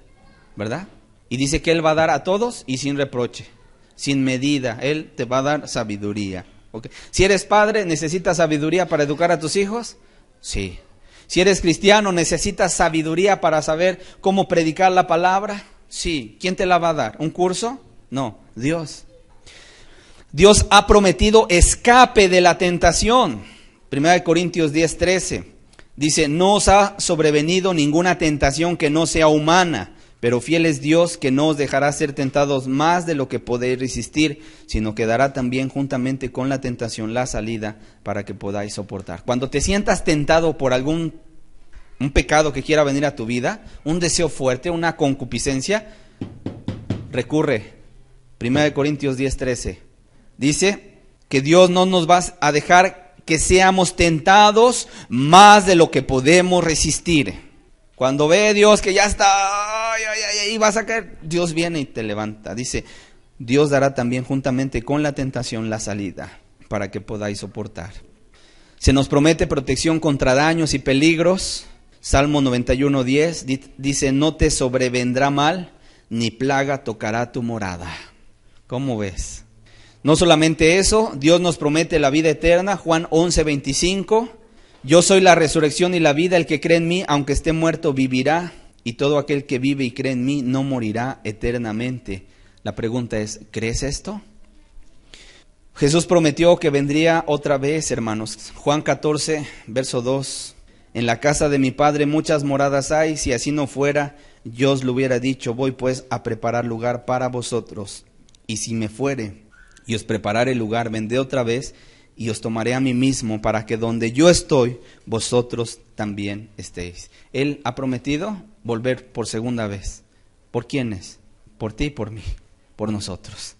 ¿verdad? Y dice que Él va a dar a todos y sin reproche, sin medida. Él te va a dar sabiduría. ¿Okay? Si eres padre, ¿necesitas sabiduría para educar a tus hijos? Sí. Si eres cristiano, ¿necesitas sabiduría para saber cómo predicar la palabra? Sí. ¿Quién te la va a dar? ¿Un curso? No, Dios. Dios ha prometido escape de la tentación. 1 Corintios 10:13 dice, no os ha sobrevenido ninguna tentación que no sea humana, pero fiel es Dios que no os dejará ser tentados más de lo que podéis resistir, sino que dará también juntamente con la tentación la salida para que podáis soportar. Cuando te sientas tentado por un pecado que quiera venir a tu vida, un deseo fuerte, una concupiscencia, recurre. 1 Corintios 10:13 dice que Dios no nos va a dejar que seamos tentados más de lo que podemos resistir. Cuando ve Dios que ya está, y vas a caer, Dios viene y te levanta. Dice, Dios dará también juntamente con la tentación la salida para que podáis soportar. Se nos promete protección contra daños y peligros. Salmo 91:10 dice, no te sobrevendrá mal, ni plaga tocará tu morada. ¿Cómo ves? No solamente eso, Dios nos promete la vida eterna. Juan 11:25. Yo soy la resurrección y la vida, el que cree en mí, aunque esté muerto, vivirá, y todo aquel que vive y cree en mí no morirá eternamente. La pregunta es, ¿crees esto? Jesús prometió que vendría otra vez, hermanos. Juan 14, verso 2. En la casa de mi Padre muchas moradas hay, si así no fuera, yo os lo hubiera dicho. Voy pues a preparar lugar para vosotros. Y si me fuere y os prepararé lugar, vendré otra vez y os tomaré a mí mismo, para que donde yo estoy, vosotros también estéis. Él ha prometido volver por segunda vez. ¿Por quiénes? Por ti y por mí, por nosotros.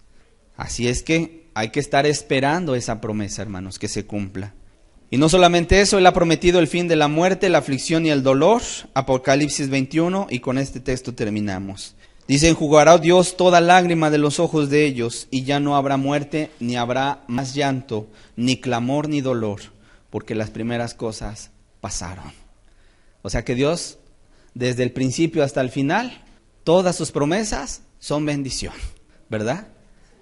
Así es que hay que estar esperando esa promesa, hermanos, que se cumpla. Y no solamente eso, Él ha prometido el fin de la muerte, la aflicción y el dolor. Apocalipsis 21, y con este texto terminamos. Dice: enjugará Dios toda lágrima de los ojos de ellos, y ya no habrá muerte, ni habrá más llanto, ni clamor, ni dolor, porque las primeras cosas pasaron. O sea que Dios, desde el principio hasta el final, todas sus promesas son bendición, ¿verdad?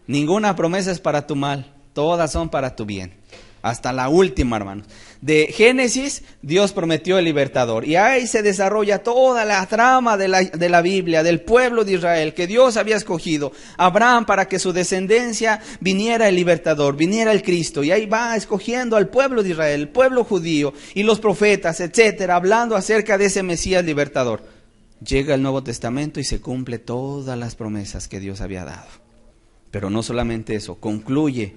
Ninguna promesa es para tu mal, todas son para tu bien. Hasta la última, hermanos. De Génesis, Dios prometió el libertador. Y ahí se desarrolla toda la trama de la Biblia, del pueblo de Israel, que Dios había escogido. Abraham, para que su descendencia viniera el libertador, viniera el Cristo. Y ahí va escogiendo al pueblo de Israel, el pueblo judío, y los profetas, etcétera, hablando acerca de ese Mesías libertador. Llega el Nuevo Testamento y se cumple todas las promesas que Dios había dado. Pero no solamente eso, concluye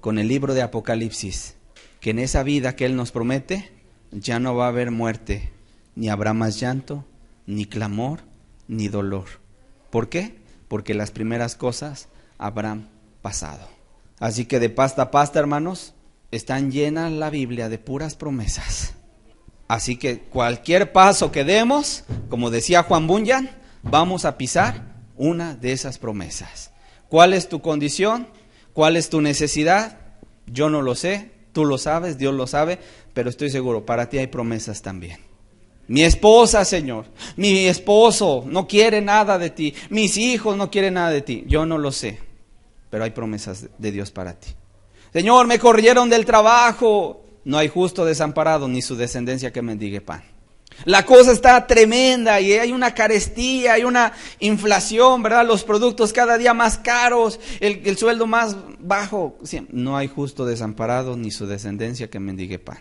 con el libro de Apocalipsis, que en esa vida que Él nos promete, ya no va a haber muerte, ni habrá más llanto, ni clamor, ni dolor. ¿Por qué? Porque las primeras cosas habrán pasado. Así que de pasta a pasta, hermanos, están llenas la Biblia de puras promesas. Así que cualquier paso que demos, como decía Juan Bunyan, vamos a pisar una de esas promesas. ¿Cuál es tu condición? ¿Cuál es tu necesidad? Yo no lo sé, tú lo sabes, Dios lo sabe, pero estoy seguro, para ti hay promesas también. Mi esposa, Señor, mi esposo no quiere nada de ti, mis hijos no quieren nada de ti, yo no lo sé, pero hay promesas de Dios para ti. Señor, me corrieron del trabajo, no hay justo desamparado, ni su descendencia que mendigue pan. La cosa está tremenda y hay una carestía, hay una inflación, ¿verdad? Los productos cada día más caros, el sueldo más bajo. No hay justo desamparado ni su descendencia que mendigue pan.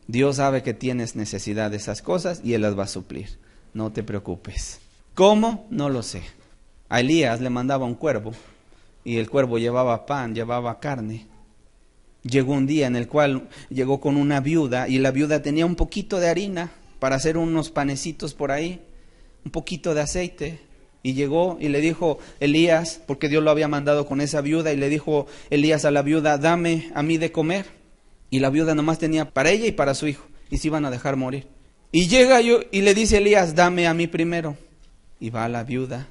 Dios sabe que tienes necesidad de esas cosas y Él las va a suplir. No te preocupes. ¿Cómo? No lo sé. A Elías le mandaba un cuervo y el cuervo llevaba pan, llevaba carne. Llegó un día en el cual llegó con una viuda y la viuda tenía un poquito de harina para hacer unos panecitos por ahí, un poquito de aceite. Y llegó y le dijo Elías, porque Dios lo había mandado con esa viuda, y le dijo Elías a la viuda: dame a mí de comer. Y la viuda nomás tenía para ella y para su hijo, y se iban a dejar morir. Y llega y le dice Elías: dame a mí primero. Y va la viuda,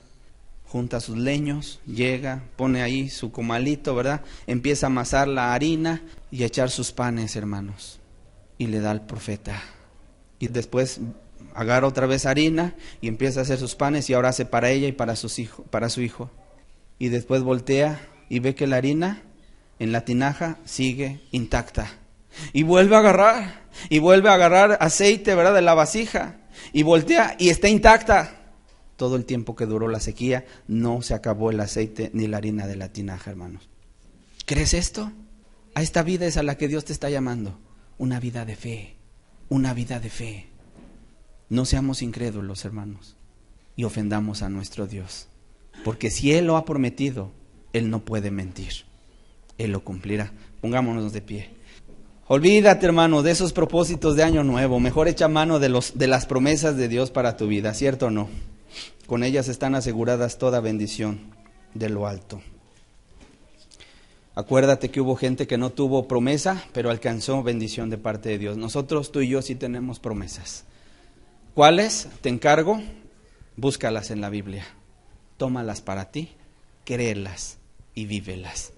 junta sus leños, llega, pone ahí su comalito, ¿verdad? Empieza a amasar la harina y a echar sus panes, hermanos. Y le da al profeta. Y después agarra otra vez harina y empieza a hacer sus panes, y ahora hace para ella y para su hijo. Y después voltea y ve que la harina en la tinaja sigue intacta. Y vuelve a agarrar aceite, ¿verdad?, de la vasija. Y voltea y está intacta. Todo el tiempo que duró la sequía no se acabó el aceite ni la harina de la tinaja, hermanos. ¿Crees esto? A esta vida es a la que Dios te está llamando. Una vida de fe. Una vida de fe. No seamos incrédulos, hermanos, y ofendamos a nuestro Dios. Porque si Él lo ha prometido, Él no puede mentir. Él lo cumplirá. Pongámonos de pie. Olvídate, hermano, de esos propósitos de año nuevo. Mejor echa mano de las promesas de Dios para tu vida, ¿cierto o no? Con ellas están aseguradas toda bendición de lo alto. Acuérdate que hubo gente que no tuvo promesa, pero alcanzó bendición de parte de Dios. Nosotros, tú y yo, sí tenemos promesas. ¿Cuáles? Te encargo, búscalas en la Biblia. Tómalas para ti, créelas y vívelas.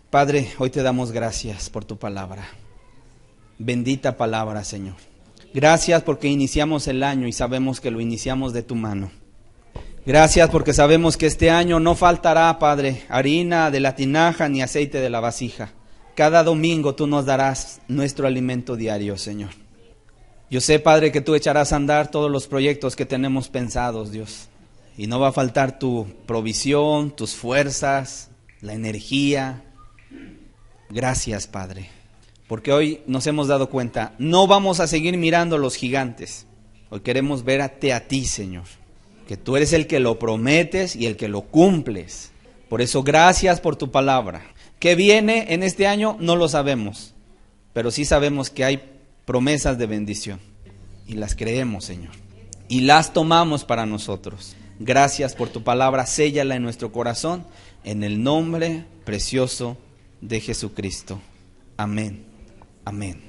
Padre, hoy te damos gracias por tu palabra. Bendita palabra, Señor. Gracias porque iniciamos el año y sabemos que lo iniciamos de tu mano. Gracias porque sabemos que este año no faltará, Padre, harina de la tinaja ni aceite de la vasija. Cada domingo tú nos darás nuestro alimento diario, Señor. Yo sé, Padre, que tú echarás a andar todos los proyectos que tenemos pensados, Dios. Y no va a faltar tu provisión, tus fuerzas, la energía. Gracias, Padre, Porque hoy nos hemos dado cuenta, no vamos a seguir mirando los gigantes. Hoy queremos verte a ti, Señor, que tú eres el que lo prometes y el que lo cumples. Por eso, gracias por tu palabra. ¿Qué viene en este año? No lo sabemos, pero sí sabemos que hay promesas de bendición y las creemos, Señor, y las tomamos para nosotros. Gracias por tu palabra, séllala en nuestro corazón, en el nombre precioso de Jesucristo. Amén. Amén.